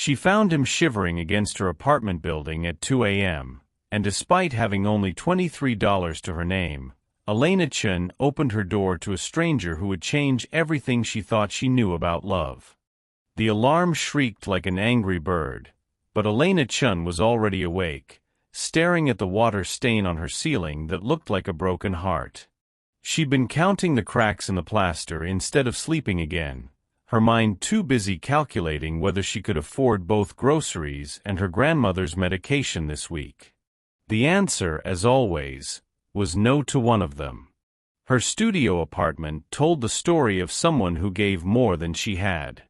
She found him shivering against her apartment building at 2 a.m., and despite having only $23 to her name, Elena Chen opened her door to a stranger who would change everything she thought she knew about love. The alarm shrieked like an angry bird, but Elena Chen was already awake, staring at the water stain on her ceiling that looked like a broken heart. She'd been counting the cracks in the plaster instead of sleeping again, her mind too busy calculating whether she could afford both groceries and her grandmother's medication this week. The answer, as always, was no to one of them. Her studio apartment told the story of someone who gave more than she had.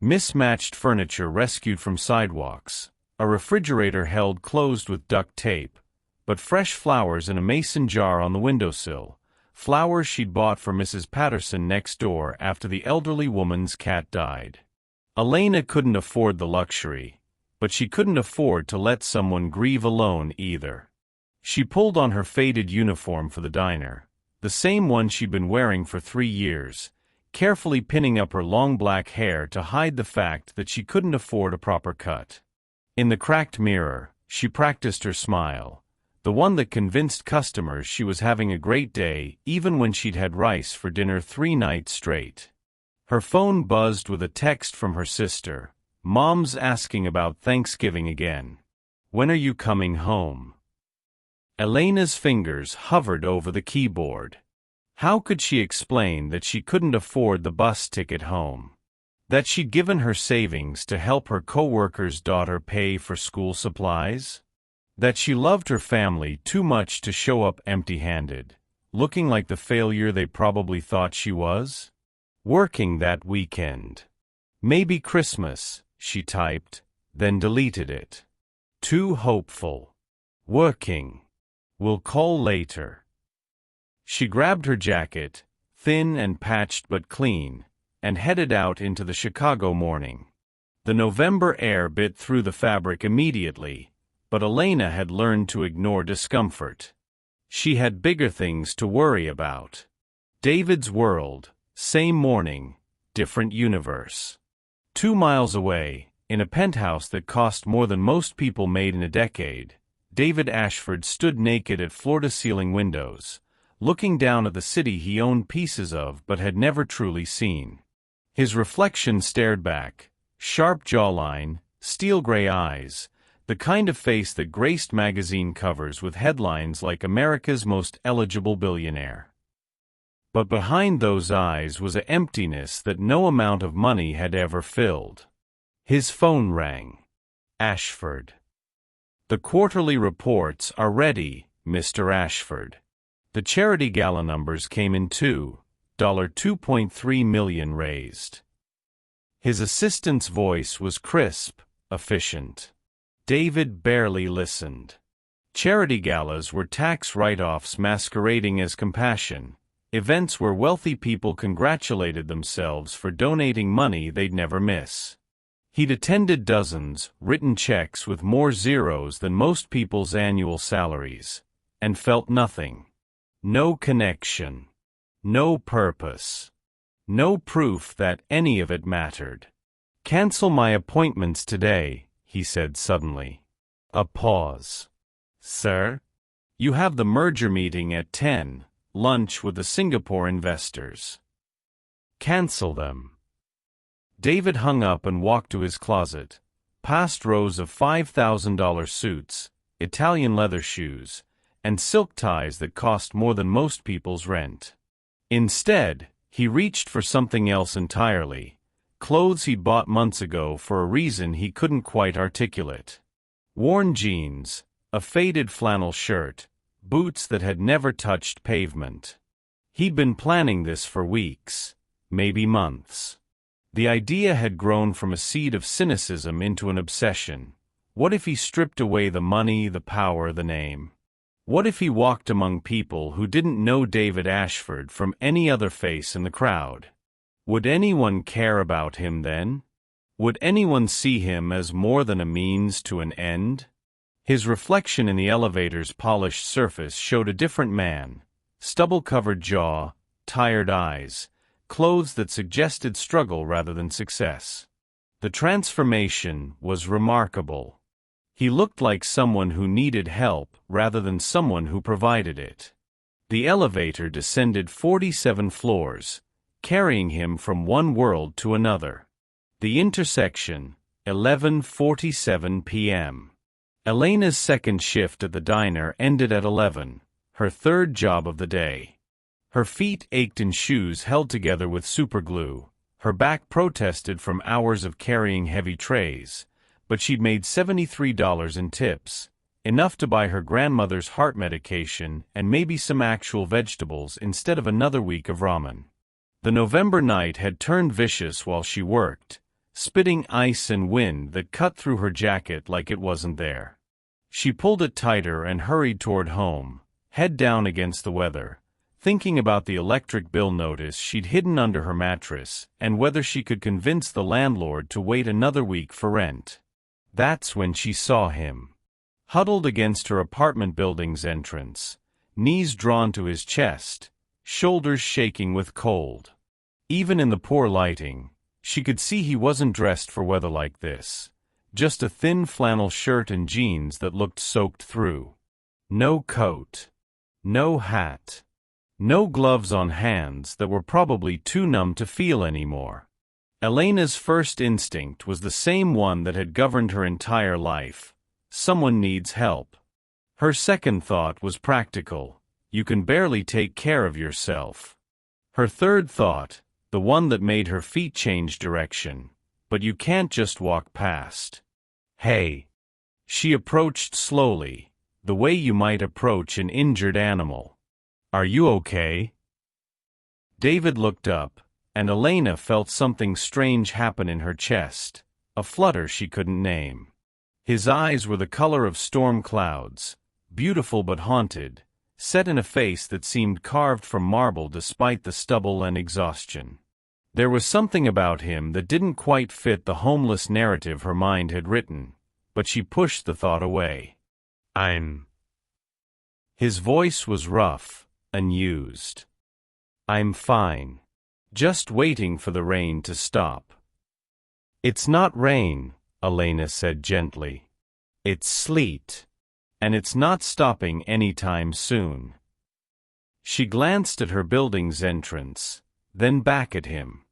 Mismatched furniture rescued from sidewalks, a refrigerator held closed with duct tape, but fresh flowers in a mason jar on the windowsill, flowers she'd bought for Mrs. Patterson next door after the elderly woman's cat died. Elena couldn't afford the luxury, but she couldn't afford to let someone grieve alone either. She pulled on her faded uniform for the diner, the same one she'd been wearing for 3 years, carefully pinning up her long black hair to hide the fact that she couldn't afford a proper cut. In the cracked mirror, she practiced her smile, the one that convinced customers she was having a great day even when she'd had rice for dinner 3 nights straight. Her phone buzzed with a text from her sister, "Mom's asking about Thanksgiving again. When are you coming home?" Elena's fingers hovered over the keyboard. How could she explain that she couldn't afford the bus ticket home? That she'd given her savings to help her coworker's daughter pay for school supplies? That she loved her family too much to show up empty-handed, looking like the failure they probably thought she was? Working that weekend. Maybe Christmas, she typed, then deleted it. Too hopeful. Working. We'll call later. She grabbed her jacket, thin and patched but clean, and headed out into the Chicago morning. The November air bit through the fabric immediately, but Elena had learned to ignore discomfort. She had bigger things to worry about. David's world, same morning, different universe. 2 miles away, in a penthouse that cost more than most people made in a decade, David Ashford stood naked at floor-to-ceiling windows, looking down at the city he owned pieces of but had never truly seen. His reflection stared back, sharp jawline, steel-gray eyes, the kind of face that graced magazine covers with headlines like America's Most Eligible Billionaire. But behind those eyes was an emptiness that no amount of money had ever filled. His phone rang. Ashford. "The quarterly reports are ready, Mr. Ashford. The charity gala numbers came in too, $2.3 million raised." His assistant's voice was crisp, efficient. David barely listened. Charity galas were tax write-offs masquerading as compassion, events where wealthy people congratulated themselves for donating money they'd never miss. He'd attended dozens, written checks with more zeros than most people's annual salaries, and felt nothing. No connection. No purpose. No proof that any of it mattered. "Cancel my appointments today," he said suddenly. A pause. "Sir? You have the merger meeting at 10, lunch with the Singapore investors." "Cancel them." David hung up and walked to his closet, past rows of $5,000 suits, Italian leather shoes, and silk ties that cost more than most people's rent. Instead, he reached for something else entirely, clothes he'd bought months ago for a reason he couldn't quite articulate. Worn jeans, a faded flannel shirt, boots that had never touched pavement. He'd been planning this for weeks, maybe months. The idea had grown from a seed of cynicism into an obsession. What if he stripped away the money, the power, the name? What if he walked among people who didn't know David Ashford from any other face in the crowd? Would anyone care about him then? Would anyone see him as more than a means to an end? His reflection in the elevator's polished surface showed a different man, stubble-covered jaw, tired eyes, clothes that suggested struggle rather than success. The transformation was remarkable. He looked like someone who needed help rather than someone who provided it. The elevator descended 47 floors, carrying him from one world to another. The intersection, 11:47 p.m. Elena's second shift at the diner ended at 11, her third job of the day. Her feet ached in shoes held together with superglue, her back protested from hours of carrying heavy trays, but she'd made $73 in tips, enough to buy her grandmother's heart medication and maybe some actual vegetables instead of another week of ramen. The November night had turned vicious while she worked, spitting ice and wind that cut through her jacket like it wasn't there. She pulled it tighter and hurried toward home, head down against the weather, thinking about the electric bill notice she'd hidden under her mattress and whether she could convince the landlord to wait another week for rent. That's when she saw him. Huddled against her apartment building's entrance, knees drawn to his chest, shoulders shaking with cold. Even in the poor lighting, she could see he wasn't dressed for weather like this. Just a thin flannel shirt and jeans that looked soaked through. No coat. No hat. No gloves on hands that were probably too numb to feel anymore. Elena's first instinct was the same one that had governed her entire life. Someone needs help. Her second thought was practical. You can barely take care of yourself. Her third thought, the one that made her feet change direction, but you can't just walk past. Hey. She approached slowly, the way you might approach an injured animal. Are you okay? David looked up, and Elena felt something strange happen in her chest, a flutter she couldn't name. His eyes were the color of storm clouds, beautiful but haunted, set in a face that seemed carved from marble despite the stubble and exhaustion. There was something about him that didn't quite fit the homeless narrative her mind had written, but she pushed the thought away. His voice was rough, unused. I'm fine. Just waiting for the rain to stop. It's not rain, Elena said gently. It's sleet. And it's not stopping anytime soon. She glanced at her building's entrance, then back at him.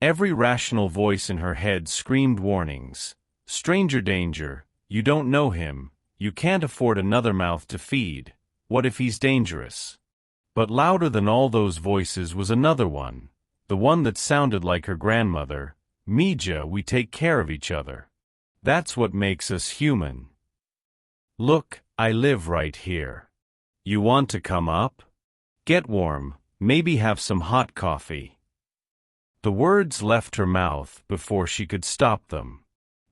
Every rational voice in her head screamed warnings. Stranger danger, you don't know him, you can't afford another mouth to feed, what if he's dangerous? But louder than all those voices was another one, the one that sounded like her grandmother. Mija, we take care of each other. That's what makes us human. Look, I live right here. You want to come up? Get warm, maybe have some hot coffee. The words left her mouth before she could stop them.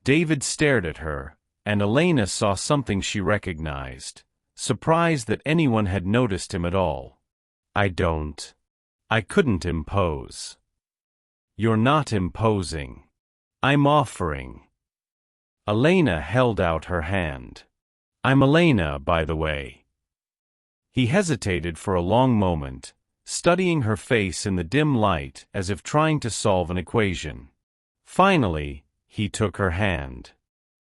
David stared at her, and Elena saw something she recognized, surprised that anyone had noticed him at all. I couldn't impose. You're not imposing. I'm offering. Elena held out her hand. I'm Elena, by the way. He hesitated for a long moment, studying her face in the dim light as if trying to solve an equation. Finally, he took her hand.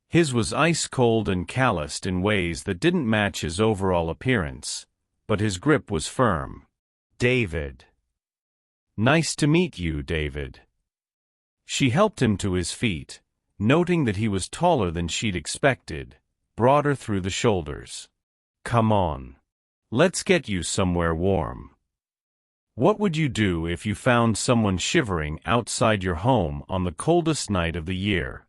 His was ice-cold and calloused in ways that didn't match his overall appearance, but his grip was firm. David. Nice to meet you, David. She helped him to his feet, noting that he was taller than she'd expected, broader through the shoulders. Come on. Let's get you somewhere warm. What would you do if you found someone shivering outside your home on the coldest night of the year?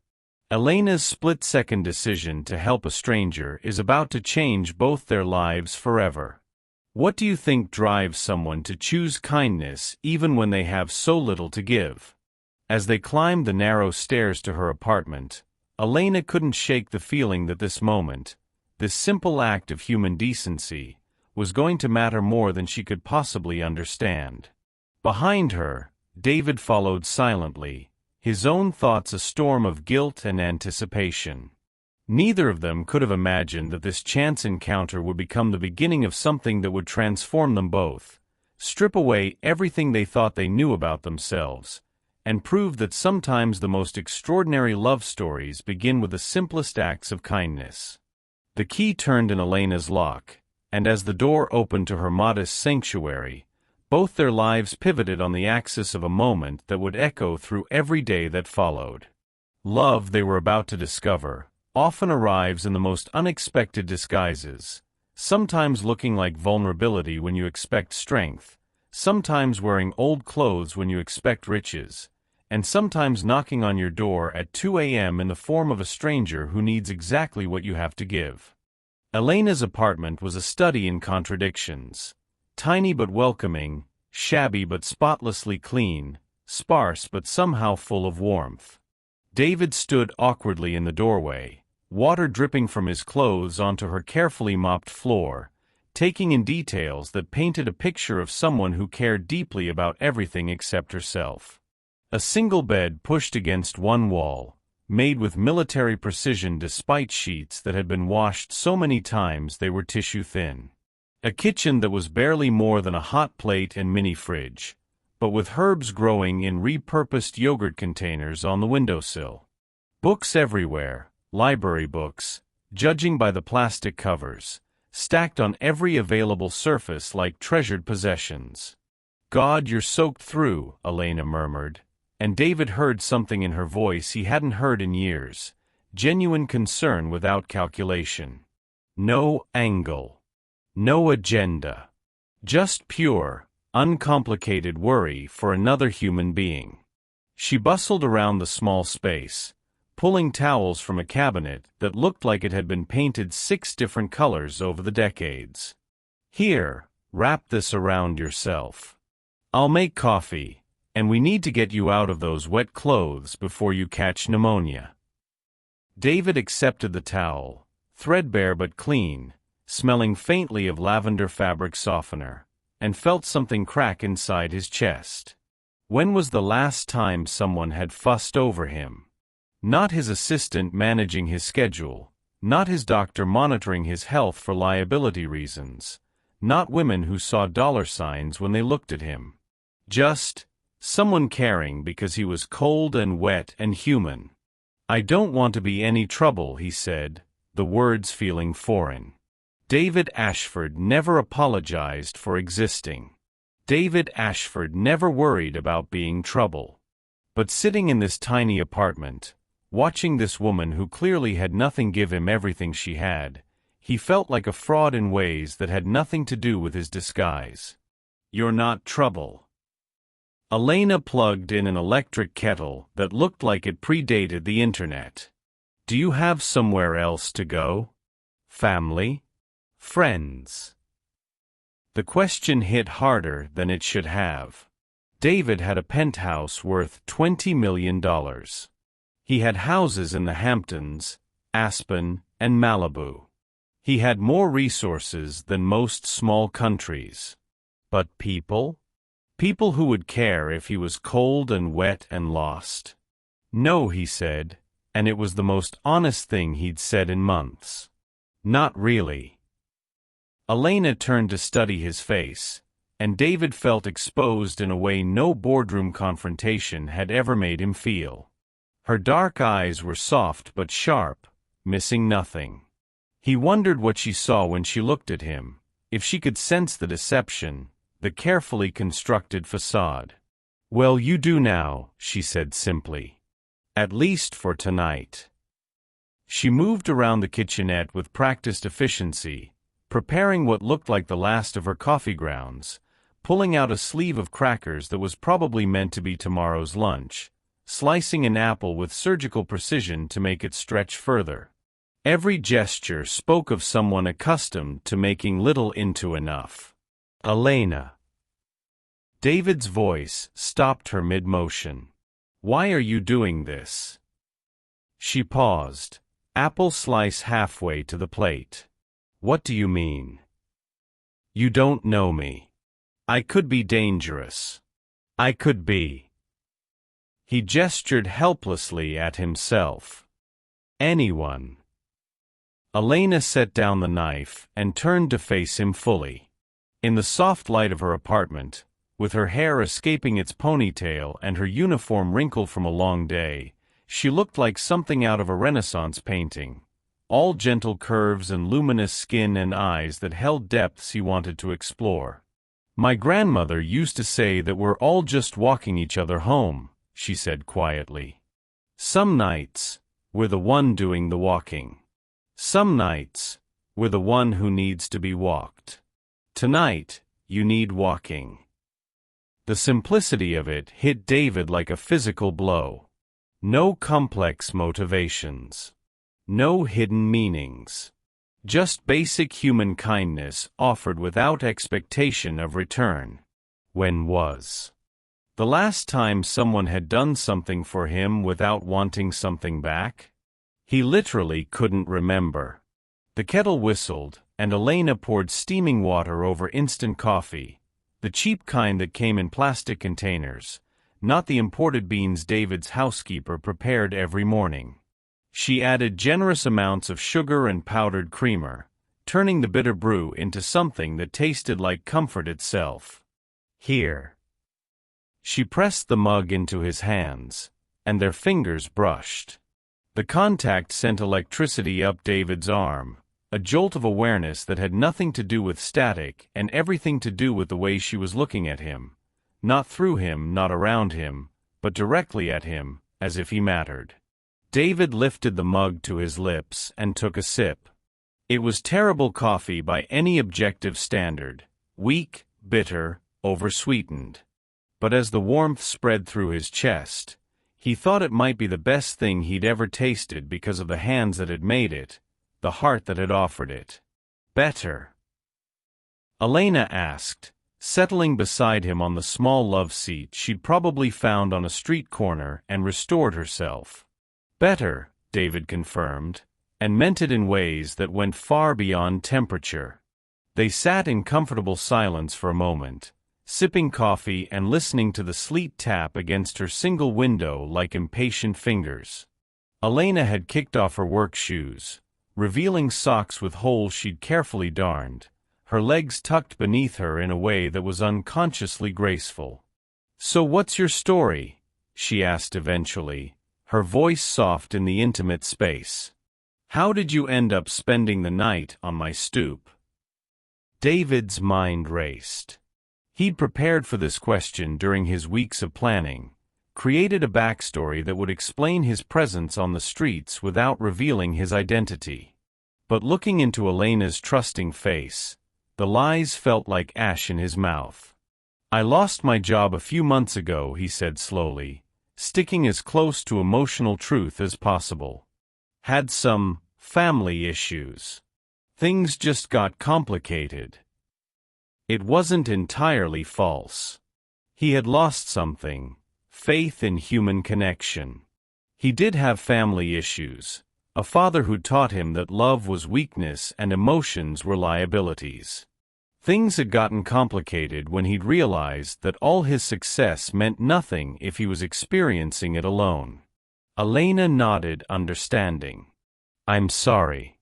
Elena's split-second decision to help a stranger is about to change both their lives forever. What do you think drives someone to choose kindness even when they have so little to give? As they climbed the narrow stairs to her apartment, Elena couldn't shake the feeling that this moment, this simple act of human decency, was going to matter more than she could possibly understand. Behind her, David followed silently, his own thoughts a storm of guilt and anticipation. Neither of them could have imagined that this chance encounter would become the beginning of something that would transform them both, strip away everything they thought they knew about themselves, and proved that sometimes the most extraordinary love stories begin with the simplest acts of kindness. The key turned in Elena's lock, and as the door opened to her modest sanctuary, both their lives pivoted on the axis of a moment that would echo through every day that followed. Love, they were about to discover, often arrives in the most unexpected disguises, sometimes looking like vulnerability when you expect strength, sometimes wearing old clothes when you expect riches, and sometimes knocking on your door at 2 a.m. in the form of a stranger who needs exactly what you have to give. Elena's apartment was a study in contradictions. Tiny but welcoming, shabby but spotlessly clean, sparse but somehow full of warmth. David stood awkwardly in the doorway, water dripping from his clothes onto her carefully mopped floor, taking in details that painted a picture of someone who cared deeply about everything except herself. A single bed pushed against one wall, made with military precision despite sheets that had been washed so many times they were tissue-thin. A kitchen that was barely more than a hot plate and mini-fridge, but with herbs growing in repurposed yogurt containers on the windowsill. Books everywhere, library books, judging by the plastic covers, stacked on every available surface like treasured possessions. "God, you're soaked through," Elena murmured, and David heard something in her voice he hadn't heard in years, genuine concern without calculation. No angle. No agenda. Just pure, uncomplicated worry for another human being. She bustled around the small space, pulling towels from a cabinet that looked like it had been painted 6 different colors over the decades. "Here, wrap this around yourself. I'll make coffee, and we need to get you out of those wet clothes before you catch pneumonia." David accepted the towel, threadbare but clean, smelling faintly of lavender fabric softener, and felt something crack inside his chest. When was the last time someone had fussed over him? Not his assistant managing his schedule, not his doctor monitoring his health for liability reasons, not women who saw dollar signs when they looked at him. Just someone caring because he was cold and wet and human. "I don't want to be any trouble," he said, the words feeling foreign. David Ashford never apologized for existing. David Ashford never worried about being trouble. But sitting in this tiny apartment, watching this woman who clearly had nothing give him everything she had, he felt like a fraud in ways that had nothing to do with his disguise. "You're not trouble." Elena plugged in an electric kettle that looked like it predated the internet. "Do you have somewhere else to go? Family? Friends?" The question hit harder than it should have. David had a penthouse worth $20 million. He had houses in the Hamptons, Aspen, and Malibu. He had more resources than most small countries. But people? People who would care if he was cold and wet and lost? No, he said, and it was the most honest thing he'd said in months. Not really. Elena turned to study his face, and David felt exposed in a way no boardroom confrontation had ever made him feel. Her dark eyes were soft but sharp, missing nothing. He wondered what she saw when she looked at him, if she could sense the deception, the carefully constructed facade. "Well, you do now," she said simply. "At least for tonight." She moved around the kitchenette with practiced efficiency, preparing what looked like the last of her coffee grounds, pulling out a sleeve of crackers that was probably meant to be tomorrow's lunch, slicing an apple with surgical precision to make it stretch further. Every gesture spoke of someone accustomed to making little into enough. "Elena." David's voice stopped her mid-motion. "Why are you doing this?" She paused, apple slice halfway to the plate. "What do you mean?" "You don't know me. I could be dangerous. I could be." He gestured helplessly at himself. "Anyone." Elena set down the knife and turned to face him fully. In the soft light of her apartment, With her hair escaping its ponytail and her uniform wrinkled from a long day, she looked like something out of a Renaissance painting, all gentle curves and luminous skin and eyes that held depths he wanted to explore. "My grandmother used to say that we're all just walking each other home," she said quietly. "Some nights, we're the one doing the walking. Some nights, we're the one who needs to be walked. Tonight, you need walking." The simplicity of it hit David like a physical blow. No complex motivations. No hidden meanings. Just basic human kindness offered without expectation of return. When was the last time someone had done something for him without wanting something back? He literally couldn't remember. The kettle whistled, and Elena poured steaming water over instant coffee, the cheap kind that came in plastic containers, not the imported beans David's housekeeper prepared every morning. She added generous amounts of sugar and powdered creamer, turning the bitter brew into something that tasted like comfort itself. "Here." She pressed the mug into his hands, and their fingers brushed. The contact sent electricity up David's arm, a jolt of awareness that had nothing to do with static and everything to do with the way she was looking at him. Not through him, not around him, but directly at him, as if he mattered. David lifted the mug to his lips and took a sip. It was terrible coffee by any objective standard, weak, bitter, oversweetened. But as the warmth spread through his chest, he thought it might be the best thing he'd ever tasted because of the hands that had made it, the heart that had offered it. "Better?" Elena asked, settling beside him on the small love seat she'd probably found on a street corner and restored herself. "Better," David confirmed, and meant it in ways that went far beyond temperature. They sat in comfortable silence for a moment, sipping coffee and listening to the sleet tap against her single window like impatient fingers. Elena had kicked off her work shoes, revealing socks with holes she'd carefully darned, her legs tucked beneath her in a way that was unconsciously graceful. "So what's your story?" she asked eventually, her voice soft in the intimate space. "How did you end up spending the night on my stoop?" David's mind raced. He'd prepared for this question during his weeks of planning, created a backstory that would explain his presence on the streets without revealing his identity. But looking into Elena's trusting face, the lies felt like ash in his mouth. "I lost my job a few months ago," he said slowly, sticking as close to emotional truth as possible. "Had some family issues. Things just got complicated." It wasn't entirely false. He had lost something, faith in human connection. He did have family issues, a father who taught him that love was weakness and emotions were liabilities. Things had gotten complicated when he'd realized that all his success meant nothing if he was experiencing it alone. Elena nodded, understanding. "I'm sorry.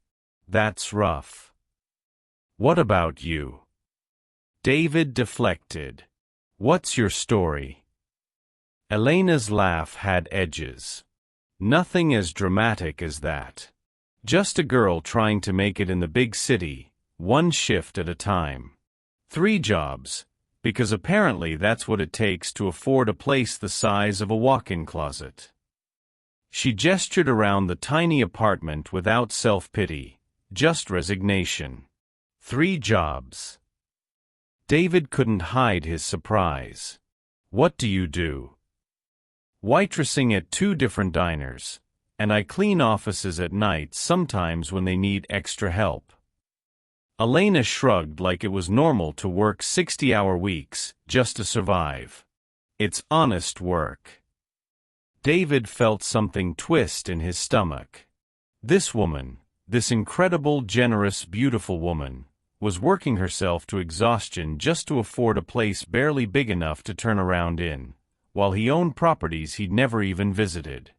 That's rough. What about you?" David deflected. "What's your story?" Elena's laugh had edges. "Nothing as dramatic as that. Just a girl trying to make it in the big city, one shift at a time. 3 jobs, because apparently that's what it takes to afford a place the size of a walk-in closet." She gestured around the tiny apartment without self-pity, just resignation. 3 jobs. David couldn't hide his surprise. "What do you do?" "Waitressing at 2 different diners, and I clean offices at night sometimes when they need extra help." Elena shrugged like it was normal to work 60-hour weeks just to survive. "It's honest work." David felt something twist in his stomach. This woman, this incredible, generous, beautiful woman, was working herself to exhaustion just to afford a place barely big enough to turn around in, while he owned properties he'd never even visited.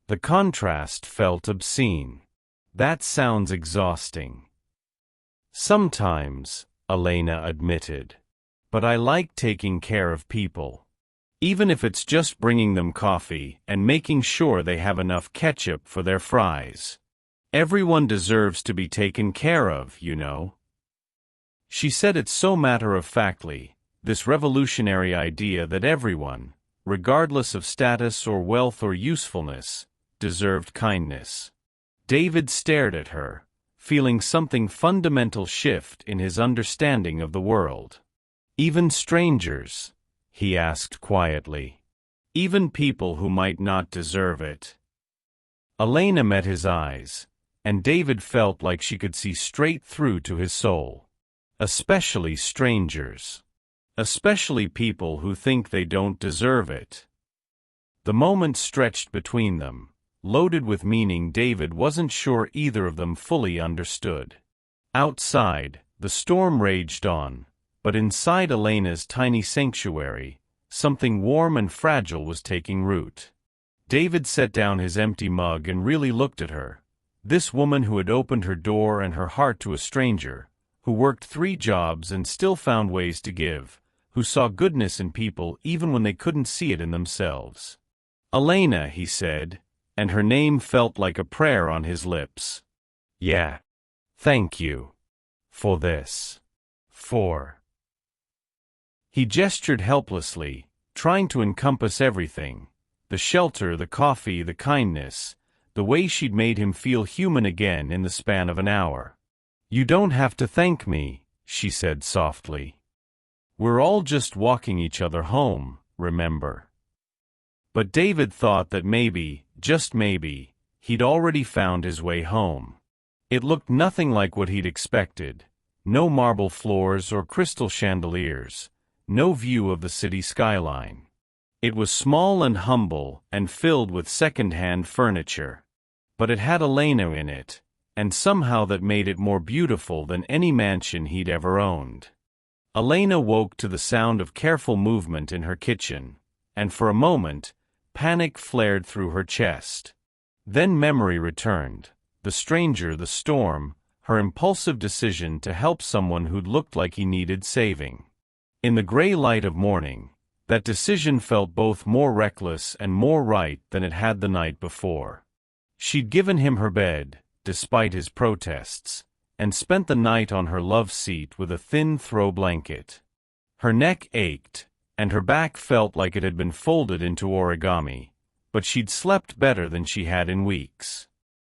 The contrast felt obscene. "That sounds exhausting." "Sometimes," Elena admitted. But I like taking care of people. Even if it's just bringing them coffee and making sure they have enough ketchup for their fries. Everyone deserves to be taken care of, you know. She said it so matter-of-factly, this revolutionary idea that everyone, regardless of status or wealth or usefulness, deserved kindness. David stared at her, feeling something fundamental shift in his understanding of the world. Even strangers, he asked quietly. Even people who might not deserve it. Elena met his eyes, and David felt like she could see straight through to his soul. Especially strangers. Especially people who think they don't deserve it. The moment stretched between them, loaded with meaning David wasn't sure either of them fully understood. Outside, the storm raged on, but inside Elena's tiny sanctuary, something warm and fragile was taking root. David set down his empty mug and really looked at her. This woman who had opened her door and her heart to a stranger, who worked 3 jobs and still found ways to give, who saw goodness in people even when they couldn't see it in themselves. Elena, he said, and her name felt like a prayer on his lips. Yeah. Thank you. For this. For. He gestured helplessly, trying to encompass everything. The shelter, the coffee, the kindness, the way she'd made him feel human again in the span of an hour. You don't have to thank me, she said softly. We're all just walking each other home, remember? But David thought that maybe, just maybe, he'd already found his way home. It looked nothing like what he'd expected. No marble floors or crystal chandeliers, no view of the city skyline. It was small and humble and filled with second-hand furniture. But it had Elena in it, and somehow that made it more beautiful than any mansion he'd ever owned. Elena woke to the sound of careful movement in her kitchen, and for a moment, panic flared through her chest. Then memory returned, the stranger, the storm, her impulsive decision to help someone who'd looked like he needed saving. In the gray light of morning, that decision felt both more reckless and more right than it had the night before. She'd given him her bed, despite his protests, and spent the night on her love seat with a thin throw blanket. Her neck ached, and her back felt like it had been folded into origami, but she'd slept better than she had in weeks.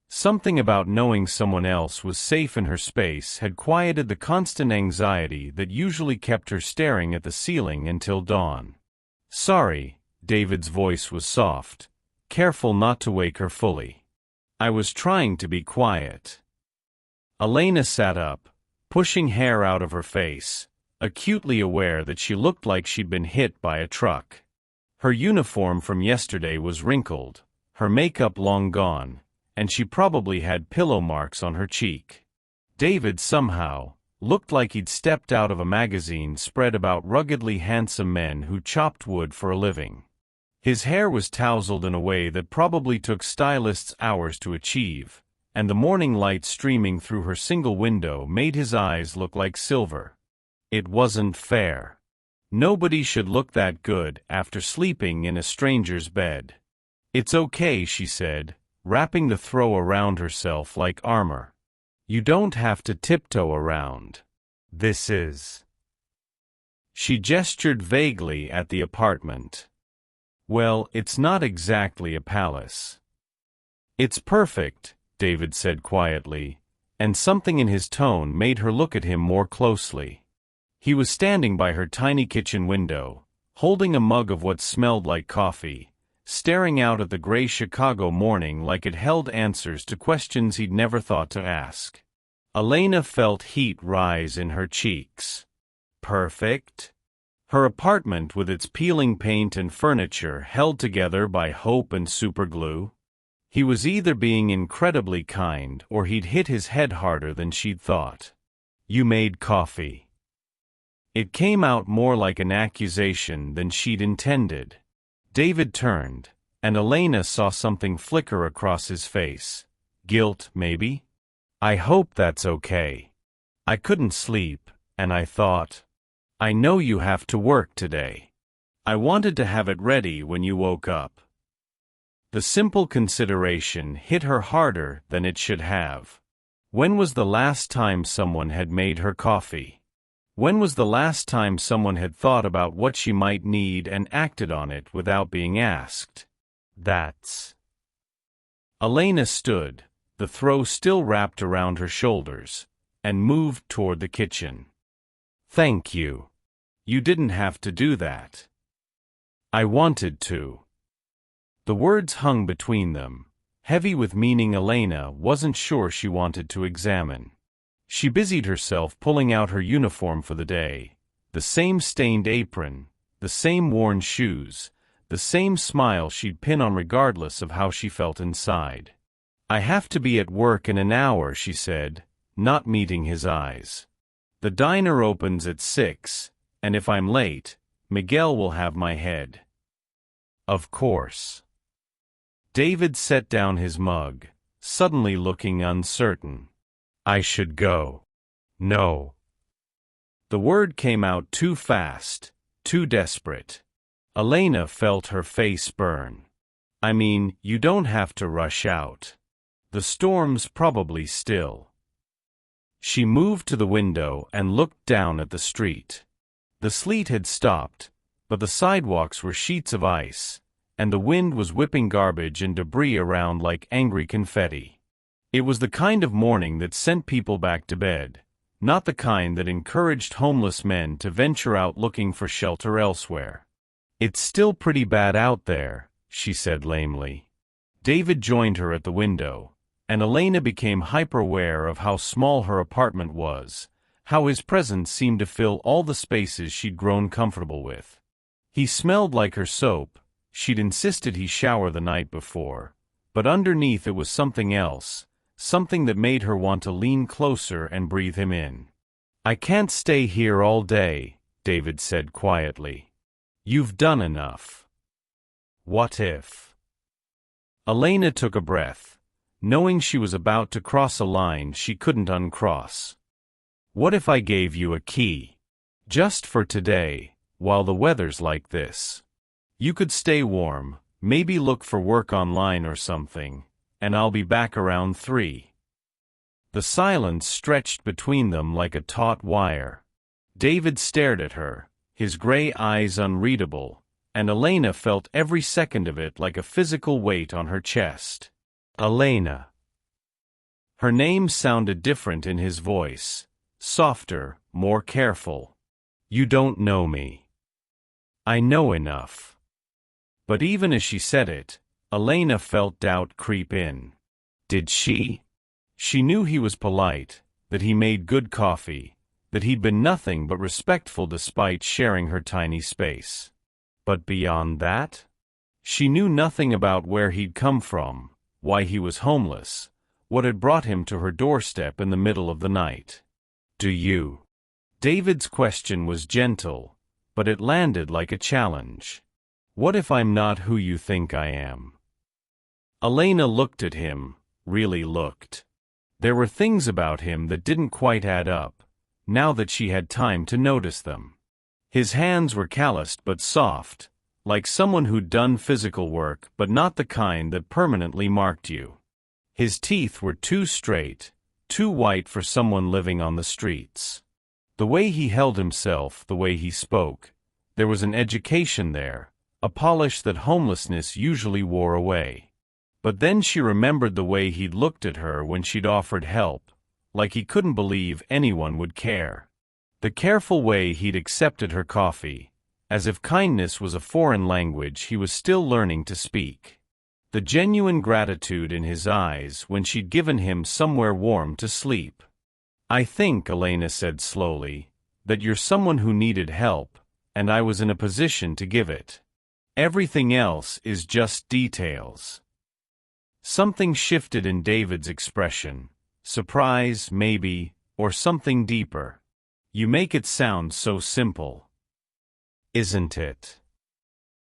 Something about knowing someone else was safe in her space had quieted the constant anxiety that usually kept her staring at the ceiling until dawn. Sorry, David's voice was soft, careful not to wake her fully. I was trying to be quiet. Elena sat up, pushing hair out of her face, acutely aware that she looked like she'd been hit by a truck. Her uniform from yesterday was wrinkled, her makeup long gone, and she probably had pillow marks on her cheek. David somehow looked like he'd stepped out of a magazine spread about ruggedly handsome men who chopped wood for a living. His hair was tousled in a way that probably took stylists hours to achieve, and the morning light streaming through her single window made his eyes look like silver. It wasn't fair. Nobody should look that good after sleeping in a stranger's bed. It's okay, she said, wrapping the throw around herself like armor. You don't have to tiptoe around. This is. She gestured vaguely at the apartment. Well, it's not exactly a palace. It's perfect, David said quietly, and something in his tone made her look at him more closely. He was standing by her tiny kitchen window, holding a mug of what smelled like coffee, staring out at the gray Chicago morning like it held answers to questions he'd never thought to ask. Elena felt heat rise in her cheeks. Perfect? Her apartment with its peeling paint and furniture held together by hope and superglue? He was either being incredibly kind or he'd hit his head harder than she'd thought. You made coffee. It came out more like an accusation than she'd intended. David turned, and Elena saw something flicker across his face. Guilt, maybe? I hope that's okay. I couldn't sleep, and I thought. I know you have to work today. I wanted to have it ready when you woke up. The simple consideration hit her harder than it should have. When was the last time someone had made her coffee? When was the last time someone had thought about what she might need and acted on it without being asked? That's... Elena stood, the throw still wrapped around her shoulders, and moved toward the kitchen. Thank you. You didn't have to do that. I wanted to. The words hung between them, heavy with meaning Elena wasn't sure she wanted to examine. She busied herself pulling out her uniform for the day, the same stained apron, the same worn shoes, the same smile she'd pin on regardless of how she felt inside. I have to be at work in an hour, she said, not meeting his eyes. The diner opens at 6, and if I'm late, Miguel will have my head. Of course. David set down his mug, suddenly looking uncertain. I should go. No. The word came out too fast, too desperate. Elena felt her face burn. I mean, you don't have to rush out. The storm's probably still. She moved to the window and looked down at the street. The sleet had stopped, but the sidewalks were sheets of ice, and the wind was whipping garbage and debris around like angry confetti. It was the kind of morning that sent people back to bed, not the kind that encouraged homeless men to venture out looking for shelter elsewhere. It's still pretty bad out there, she said lamely. David joined her at the window, and Elena became hyper-aware of how small her apartment was, how his presence seemed to fill all the spaces she'd grown comfortable with. He smelled like her soap. She'd insisted he shower the night before, but underneath it was something else, something that made her want to lean closer and breathe him in. I can't stay here all day, David said quietly. You've done enough. What if? Elena took a breath, knowing she was about to cross a line she couldn't uncross. What if I gave you a key? Just for today, while the weather's like this. You could stay warm, maybe look for work online or something, and I'll be back around 3. The silence stretched between them like a taut wire. David stared at her, his gray eyes unreadable, and Elena felt every second of it like a physical weight on her chest. Elena. Her name sounded different in his voice, softer, more careful. You don't know me. I know enough. But even as she said it, Elena felt doubt creep in. Did she? She knew he was polite, that he made good coffee, that he'd been nothing but respectful despite sharing her tiny space. But beyond that? She knew nothing about where he'd come from, why he was homeless, what had brought him to her doorstep in the middle of the night. Do you? David's question was gentle, but it landed like a challenge. What if I'm not who you think I am? Elena looked at him, really looked. There were things about him that didn't quite add up, now that she had time to notice them. His hands were calloused but soft, like someone who'd done physical work but not the kind that permanently marked you. His teeth were too straight, too white for someone living on the streets. The way he held himself, the way he spoke, there was an education there, a polish that homelessness usually wore away. But then she remembered the way he'd looked at her when she'd offered help, like he couldn't believe anyone would care. The careful way he'd accepted her coffee, as if kindness was a foreign language he was still learning to speak. The genuine gratitude in his eyes when she'd given him somewhere warm to sleep. I think, Elena said slowly, that you're someone who needed help, and I was in a position to give it. Everything else is just details. Something shifted in David's expression, surprise, maybe, or something deeper. You make it sound so simple. Isn't it?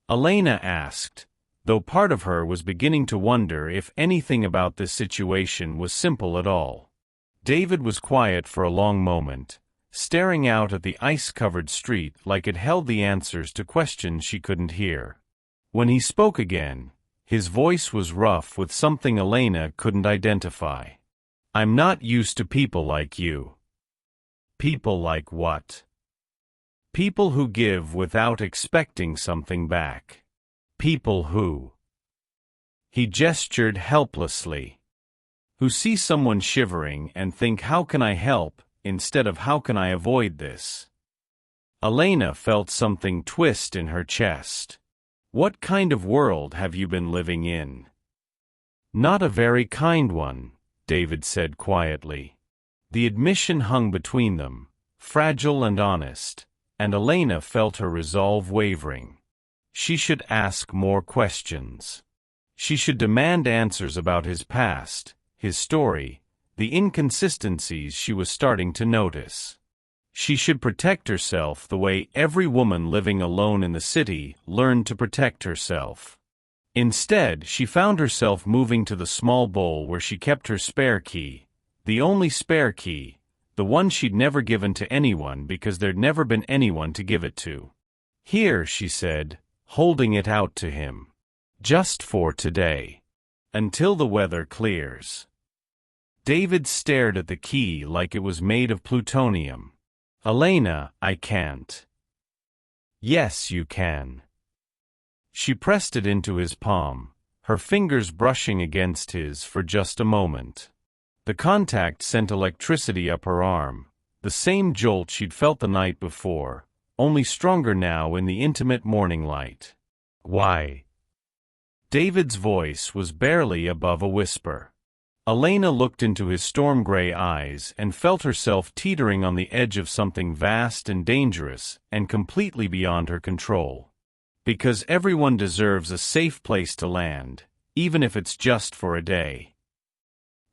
Elena asked, though part of her was beginning to wonder if anything about this situation was simple at all. David was quiet for a long moment, staring out at the ice-covered street like it held the answers to questions she couldn't hear. When he spoke again, his voice was rough with something Elena couldn't identify. "I'm not used to people like you." "People like what?" "People who give without expecting something back. People who—" He gestured helplessly. "Who see someone shivering and think, how can I help, instead of how can I avoid this?" Elena felt something twist in her chest. "What kind of world have you been living in?" "Not a very kind one," David said quietly. The admission hung between them, fragile and honest, and Elena felt her resolve wavering. She should ask more questions. She should demand answers about his past, his story, the inconsistencies she was starting to notice. She should protect herself the way every woman living alone in the city learned to protect herself. Instead, she found herself moving to the small bowl where she kept her spare key, the only spare key, the one she'd never given to anyone because there'd never been anyone to give it to. "Here," she said, holding it out to him. "Just for today. Until the weather clears." David stared at the key like it was made of plutonium. "Elena, I can't." "Yes, you can." She pressed it into his palm, her fingers brushing against his for just a moment. The contact sent electricity up her arm, the same jolt she'd felt the night before, only stronger now in the intimate morning light. "Why?" David's voice was barely above a whisper. Elena looked into his storm-gray eyes and felt herself teetering on the edge of something vast and dangerous and completely beyond her control. "Because everyone deserves a safe place to land, even if it's just for a day."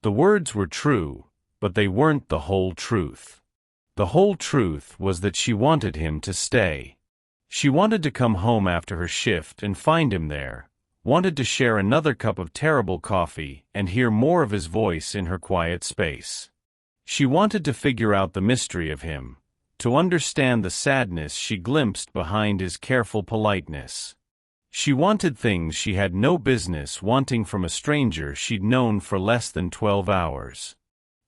The words were true, but they weren't the whole truth. The whole truth was that she wanted him to stay. She wanted to come home after her shift and find him there, wanted to share another cup of terrible coffee and hear more of his voice in her quiet space. She wanted to figure out the mystery of him, to understand the sadness she glimpsed behind his careful politeness. She wanted things she had no business wanting from a stranger she'd known for less than 12 hours.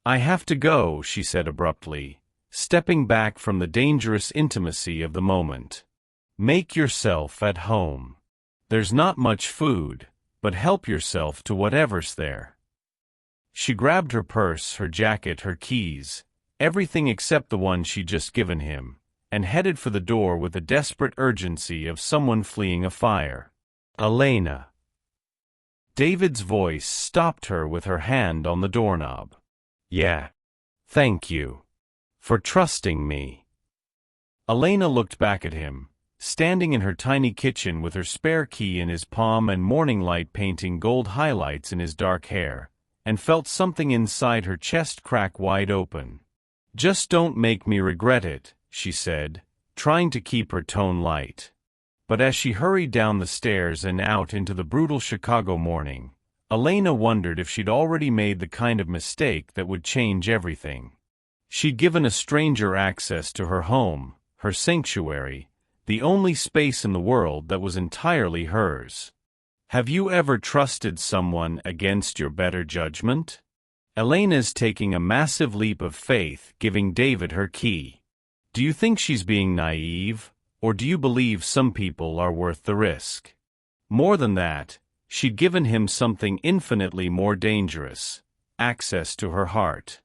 "I have to go," she said abruptly, stepping back from the dangerous intimacy of the moment. "Make yourself at home. There's not much food, but help yourself to whatever's there." She grabbed her purse, her jacket, her keys, everything except the one she'd just given him, and headed for the door with the desperate urgency of someone fleeing a fire. "Elena." David's voice stopped her with her hand on the doorknob. "Yeah. Thank you. For trusting me." Elena looked back at him, standing in her tiny kitchen with her spare key in his palm and morning light painting gold highlights in his dark hair, and felt something inside her chest crack wide open. "Just don't make me regret it," she said, trying to keep her tone light. But as she hurried down the stairs and out into the brutal Chicago morning, Elena wondered if she'd already made the kind of mistake that would change everything. She'd given a stranger access to her home, her sanctuary, the only space in the world that was entirely hers. Have you ever trusted someone against your better judgment? Elena's taking a massive leap of faith, giving David her key. Do you think she's being naive, or do you believe some people are worth the risk? More than that, she'd given him something infinitely more dangerous, access to her heart.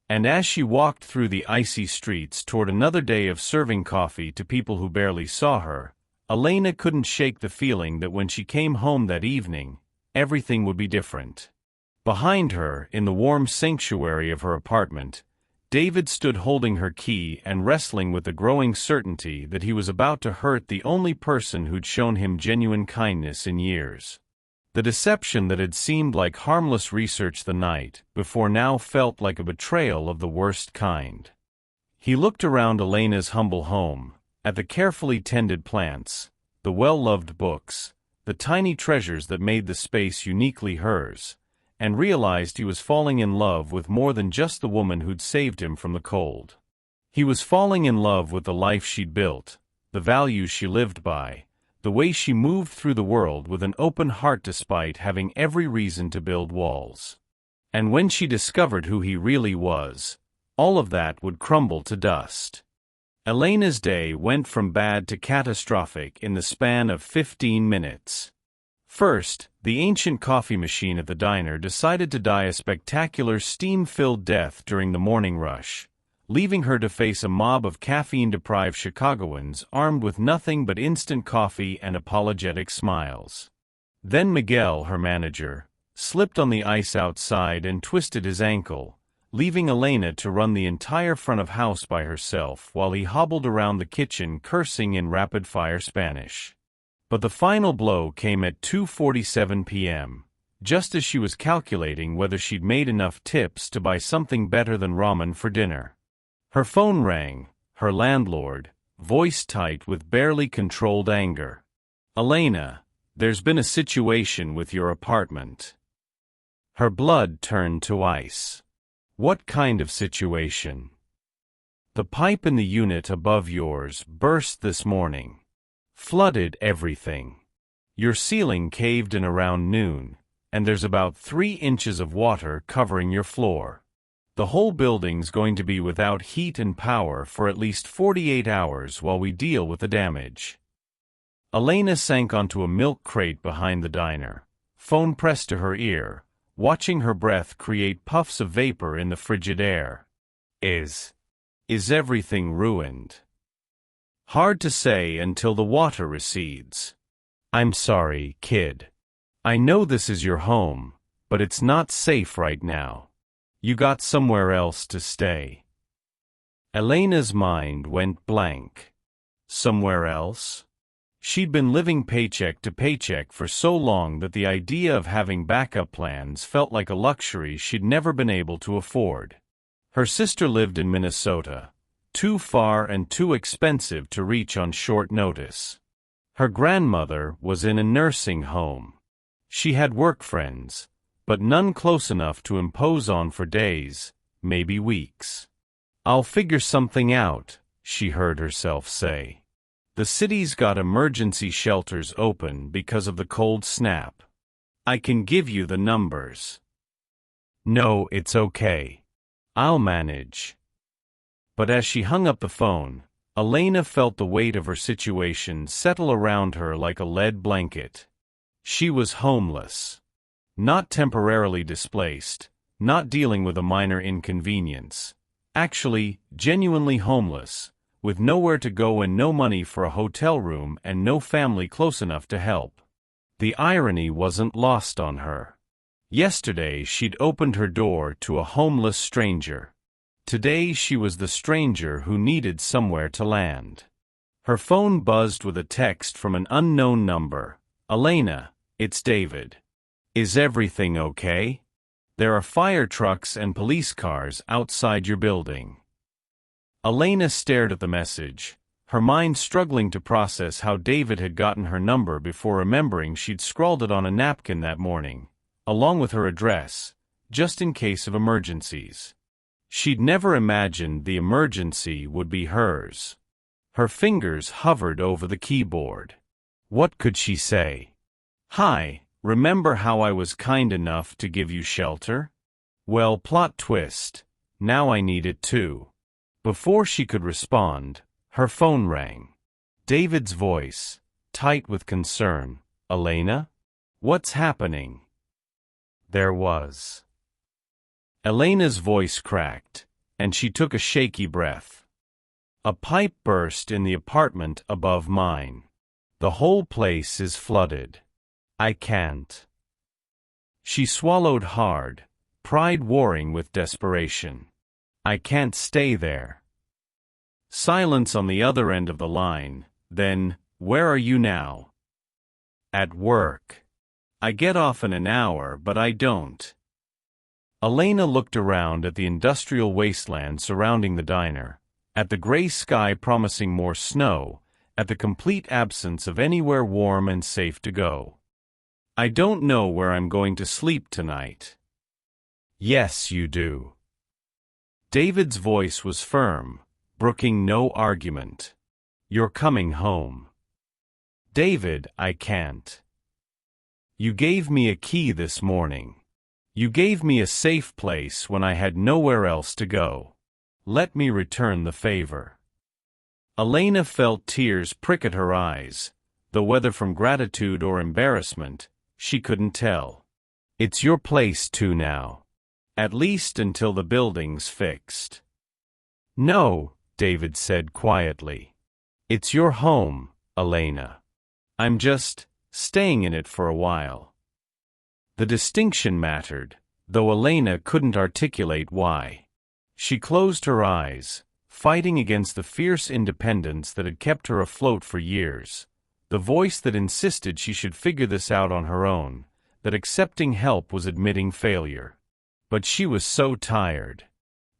And as she walked through the icy streets toward another day of serving coffee to people who barely saw her, Elena couldn't shake the feeling that when she came home that evening, everything would be different. Behind her, in the warm sanctuary of her apartment, David stood holding her key and wrestling with the growing certainty that he was about to hurt the only person who'd shown him genuine kindness in years. The deception that had seemed like harmless research the night before now felt like a betrayal of the worst kind. He looked around Elena's humble home, at the carefully tended plants, the well-loved books, the tiny treasures that made the space uniquely hers, and realized he was falling in love with more than just the woman who'd saved him from the cold. He was falling in love with the life she'd built, the values she lived by, the way she moved through the world with an open heart despite having every reason to build walls. And when she discovered who he really was, all of that would crumble to dust. Elena's day went from bad to catastrophic in the span of 15 minutes. First, the ancient coffee machine at the diner decided to die a spectacular steam-filled death during the morning rush, leaving her to face a mob of caffeine-deprived Chicagoans armed with nothing but instant coffee and apologetic smiles. Then Miguel, her manager, slipped on the ice outside and twisted his ankle, leaving Elena to run the entire front of house by herself while he hobbled around the kitchen cursing in rapid-fire Spanish. But the final blow came at 2:47 p.m., just as she was calculating whether she'd made enough tips to buy something better than ramen for dinner. Her phone rang, her landlord, voice tight with barely controlled anger. "Elena, there's been a situation with your apartment." Her blood turned to ice. "What kind of situation?" "The pipe in the unit above yours burst this morning. Flooded everything. Your ceiling caved in around noon, and there's about 3 inches of water covering your floor. The whole building's going to be without heat and power for at least 48 hours while we deal with the damage." Elena sank onto a milk crate behind the diner, phone pressed to her ear, watching her breath create puffs of vapor in the frigid air. Is everything ruined?" "Hard to say until the water recedes." "I'm sorry, kid. I know this is your home, but it's not safe right now. You got somewhere else to stay." Elena's mind went blank. Somewhere else? She'd been living paycheck to paycheck for so long that the idea of having backup plans felt like a luxury she'd never been able to afford. Her sister lived in Minnesota, too far and too expensive to reach on short notice. Her grandmother was in a nursing home. She had work friends, but none close enough to impose on for days, maybe weeks. "I'll figure something out," she heard herself say. "The city's got emergency shelters open because of the cold snap. I can give you the numbers." "No, it's okay. I'll manage." But as she hung up the phone, Elena felt the weight of her situation settle around her like a lead blanket. She was homeless. Not temporarily displaced, not dealing with a minor inconvenience. Actually, genuinely homeless, with nowhere to go and no money for a hotel room and no family close enough to help. The irony wasn't lost on her. Yesterday she'd opened her door to a homeless stranger. Today she was the stranger who needed somewhere to land. Her phone buzzed with a text from an unknown number. "Elena, it's David. Is everything okay? There are fire trucks and police cars outside your building." Elena stared at the message, her mind struggling to process how David had gotten her number before remembering she'd scrawled it on a napkin that morning, along with her address, just in case of emergencies. She'd never imagined the emergency would be hers. Her fingers hovered over the keyboard. What could she say? "Hi, remember how I was kind enough to give you shelter? Well, plot twist, now I need it too." Before she could respond, her phone rang. David's voice, tight with concern. "Elena? What's happening?" There was. Elena's voice cracked, and she took a shaky breath. "A pipe burst in the apartment above mine. The whole place is flooded. I can't." She swallowed hard, pride warring with desperation. "I can't stay there." Silence on the other end of the line, then, "Where are you now?" "At work. I get off in an hour, but I don't." Elena looked around at the industrial wasteland surrounding the diner, at the gray sky promising more snow, at the complete absence of anywhere warm and safe to go. "I don't know where I'm going to sleep tonight." "Yes, you do." David's voice was firm, brooking no argument. You're coming home. David, I can't. You gave me a key this morning. You gave me a safe place when I had nowhere else to go. Let me return the favor. Elena felt tears prick at her eyes, though whether from gratitude or embarrassment, she couldn't tell. It's your place too now. At least until the building's fixed. No, David said quietly. It's your home, Elena. I'm just staying in it for a while. The distinction mattered, though Elena couldn't articulate why. She closed her eyes, fighting against the fierce independence that had kept her afloat for years, the voice that insisted she should figure this out on her own, that accepting help was admitting failure. But she was so tired.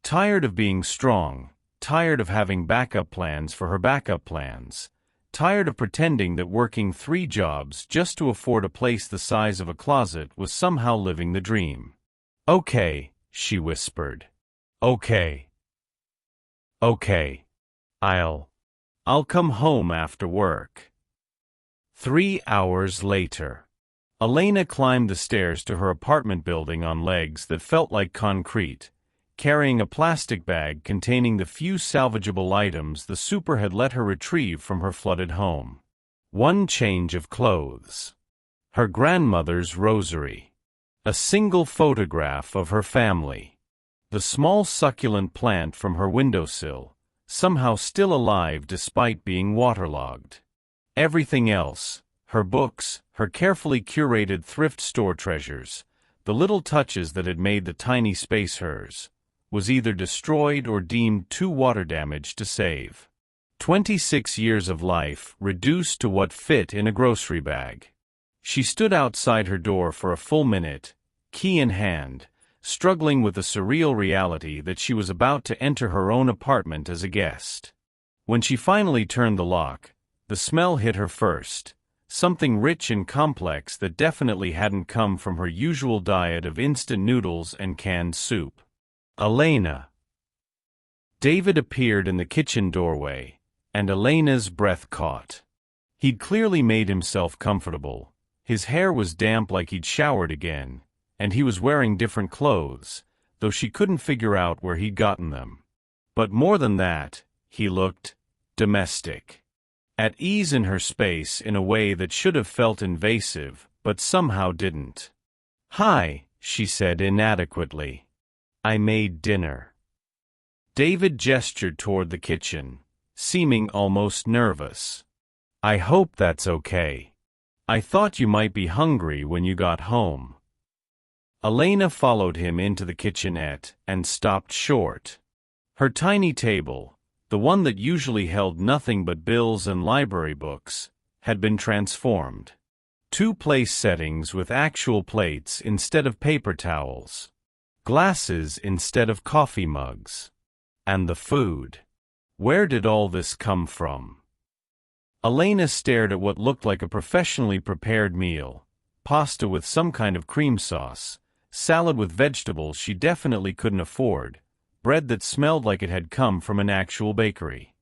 Tired of being strong, tired of having backup plans for her backup plans, tired of pretending that working 3 jobs just to afford a place the size of a closet was somehow living the dream. Okay, she whispered. Okay. Okay. I'll come home after work. 3 hours later. Elena climbed the stairs to her apartment building on legs that felt like concrete, carrying a plastic bag containing the few salvageable items the super had let her retrieve from her flooded home. 1 change of clothes. Her grandmother's rosary. A single photograph of her family. The small succulent plant from her windowsill, somehow still alive despite being waterlogged. Everything else, her books, her carefully curated thrift store treasures, the little touches that had made the tiny space hers, was either destroyed or deemed too water-damaged to save. 26 years of life reduced to what fit in a grocery bag. She stood outside her door for a full minute, key in hand, struggling with the surreal reality that she was about to enter her own apartment as a guest. When she finally turned the lock, the smell hit her first, something rich and complex that definitely hadn't come from her usual diet of instant noodles and canned soup. Elena. David appeared in the kitchen doorway, and Elena's breath caught. He'd clearly made himself comfortable. His hair was damp like he'd showered again, and he was wearing different clothes, though she couldn't figure out where he'd gotten them. But more than that, he looked domestic. At ease in her space in a way that should have felt invasive, but somehow didn't. "Hi," she said inadequately. "I made dinner." David gestured toward the kitchen, seeming almost nervous. "I hope that's okay. I thought you might be hungry when you got home." Elena followed him into the kitchenette and stopped short. Her tiny table, the one that usually held nothing but bills and library books, had been transformed. 2 place settings with actual plates instead of paper towels. Glasses instead of coffee mugs. And the food. Where did all this come from? Elena stared at what looked like a professionally prepared meal, pasta with some kind of cream sauce, salad with vegetables she definitely couldn't afford, bread that smelled like it had come from an actual bakery.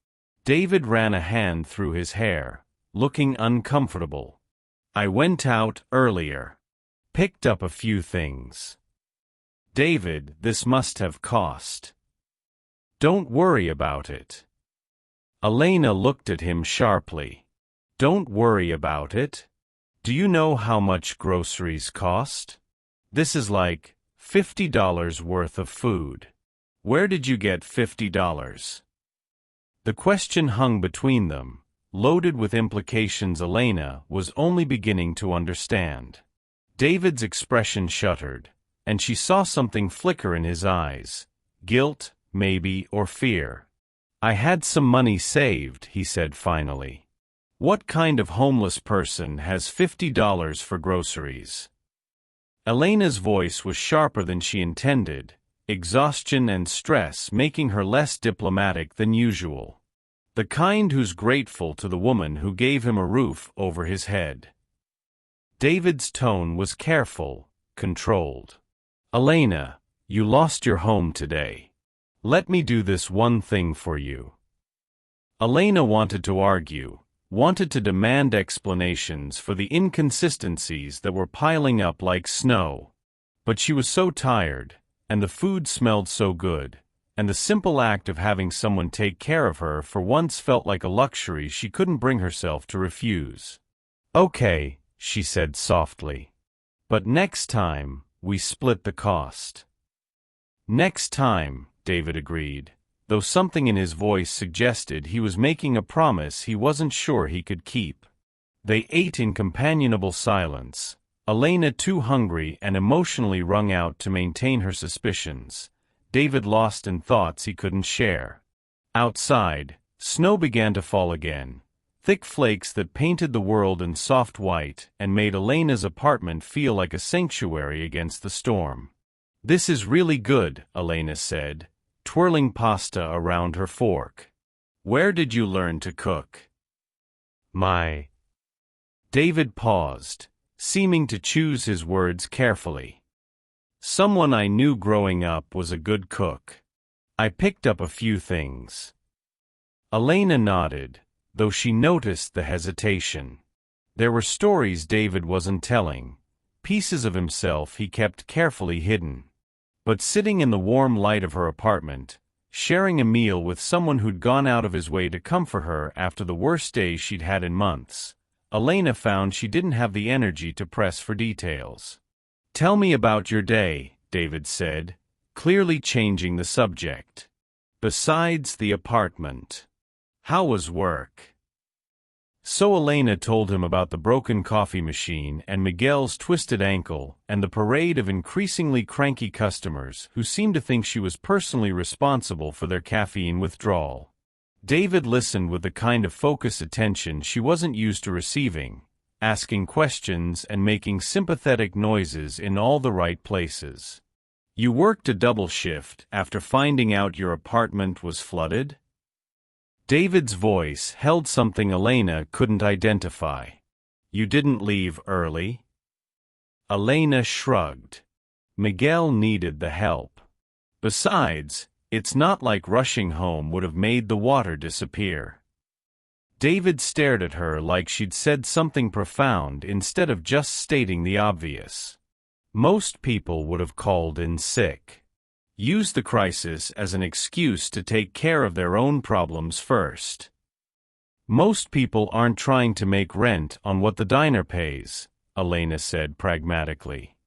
David ran a hand through his hair, looking uncomfortable. "I went out earlier. Picked up a few things." "David, this must have cost." "Don't worry about it." Elena looked at him sharply. "Don't worry about it? Do you know how much groceries cost? This is like $50 worth of food. Where did you get $50? The question hung between them, loaded with implications Elena was only beginning to understand. David's expression shuttered, and she saw something flicker in his eyes. Guilt, maybe, or fear. "I had some money saved," he said finally. "What kind of homeless person has $50 for groceries?" Elena's voice was sharper than she intended, exhaustion and stress making her less diplomatic than usual. The kind who's grateful to the woman who gave him a roof over his head. David's tone was careful, controlled. "Elena, you lost your home today. Let me do this one thing for you. Elena wanted to argue, wanted to demand explanations for the inconsistencies that were piling up like snow. But she was so tired, and the food smelled so good, and the simple act of having someone take care of her for once felt like a luxury she couldn't bring herself to refuse. "Okay," she said softly. "But next time, we split the cost." "Next time," David agreed, though something in his voice suggested he was making a promise he wasn't sure he could keep. They ate in companionable silence, Elena too hungry and emotionally wrung out to maintain her suspicions, David lost in thoughts he couldn't share. Outside, snow began to fall again, thick flakes that painted the world in soft white and made Elena's apartment feel like a sanctuary against the storm. "This is really good," Elena said, twirling pasta around her fork. "Where did you learn to cook?" David paused, seeming to choose his words carefully. "Someone I knew growing up was a good cook. I picked up a few things." Elena nodded, though she noticed the hesitation. There were stories David wasn't telling, pieces of himself he kept carefully hidden. But sitting in the warm light of her apartment, sharing a meal with someone who'd gone out of his way to comfort her after the worst days she'd had in months, Elena found she didn't have the energy to press for details. "Tell me about your day," David said, clearly changing the subject. "Besides the apartment, how was work?" So Elena told him about the broken coffee machine and Miguel's twisted ankle and the parade of increasingly cranky customers who seemed to think she was personally responsible for their caffeine withdrawal. David listened with the kind of focused attention she wasn't used to receiving, asking questions and making sympathetic noises in all the right places. "You worked a double shift after finding out your apartment was flooded?" David's voice held something Elena couldn't identify. "You didn't leave early?" Elena shrugged. Miguel needed the help. Besides, it's not like rushing home would have made the water disappear. David stared at her like she'd said something profound instead of just stating the obvious. Most people would have called in sick. Used the crisis as an excuse to take care of their own problems first. "Most people aren't trying to make rent on what the diner pays," Elena said pragmatically.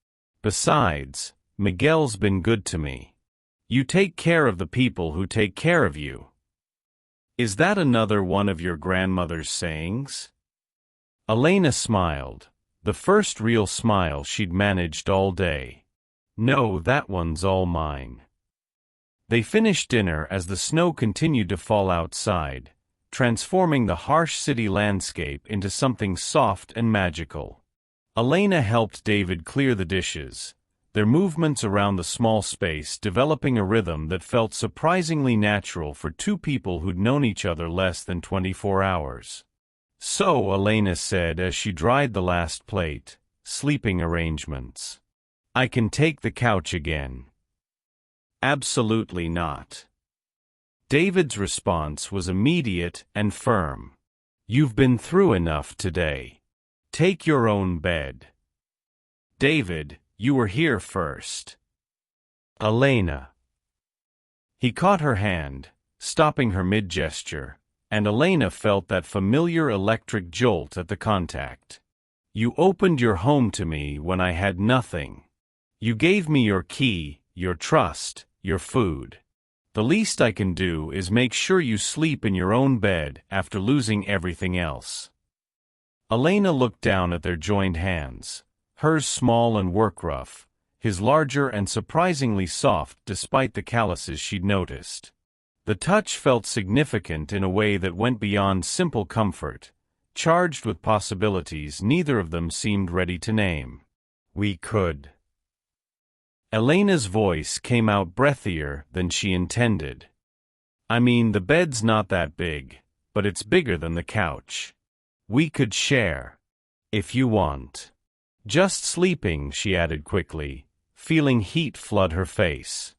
"Besides, Miguel's been good to me. You take care of the people who take care of you." "Is that another one of your grandmother's sayings?" Elena smiled, the first real smile she'd managed all day. "No, that one's all mine." They finished dinner as the snow continued to fall outside, transforming the harsh city landscape into something soft and magical. Elena helped David clear the dishes, their movements around the small space developing a rhythm that felt surprisingly natural for two people who'd known each other less than 24 hours. "So," Elena said as she dried the last plate, "sleeping arrangements. I can take the couch again." "Absolutely not." David's response was immediate and firm. "You've been through enough today. Take your own bed." "David, you were here first." "Elena." He caught her hand, stopping her mid-gesture, and Elena felt that familiar electric jolt at the contact. "You opened your home to me when I had nothing. You gave me your key, your trust, your food. The least I can do is make sure you sleep in your own bed after losing everything else." Elena looked down at their joined hands, hers small and work-rough, his larger and surprisingly soft despite the calluses she'd noticed. The touch felt significant in a way that went beyond simple comfort, charged with possibilities neither of them seemed ready to name. "We could." Elena's voice came out breathier than she intended. "I mean, the bed's not that big, but it's bigger than the couch. We could share. If you want." "Just sleeping," she added quickly, feeling heat flood her face.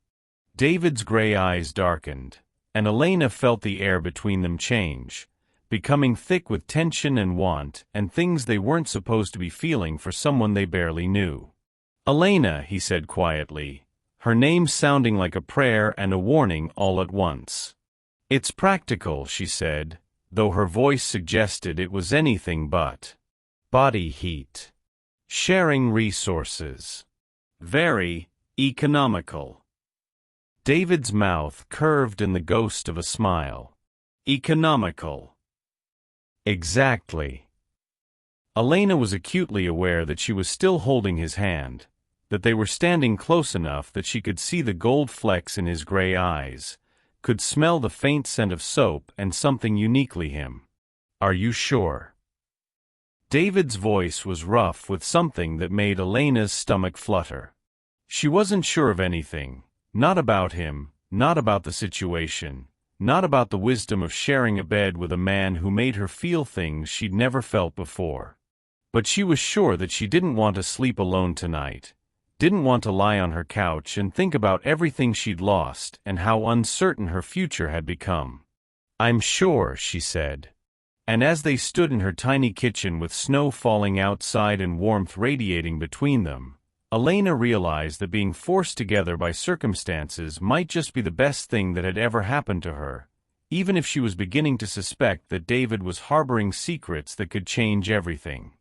David's gray eyes darkened, and Elena felt the air between them change, becoming thick with tension and want and things they weren't supposed to be feeling for someone they barely knew. "Elena," he said quietly, her name sounding like a prayer and a warning all at once. "It's practical," she said, though her voice suggested it was anything but. "Body heat. Sharing resources. Very economical." David's mouth curved in the ghost of a smile. "Economical." "Exactly." Elena was acutely aware that she was still holding his hand, that they were standing close enough that she could see the gold flecks in his gray eyes, could smell the faint scent of soap and something uniquely him. "Are you sure?" David's voice was rough with something that made Elena's stomach flutter. She wasn't sure of anything, not about him, not about the situation, not about the wisdom of sharing a bed with a man who made her feel things she'd never felt before. But she was sure that she didn't want to sleep alone tonight, didn't want to lie on her couch and think about everything she'd lost and how uncertain her future had become. "I'm sure," she said. And as they stood in her tiny kitchen with snow falling outside and warmth radiating between them, Elena realized that being forced together by circumstances might just be the best thing that had ever happened to her, even if she was beginning to suspect that David was harboring secrets that could change everything.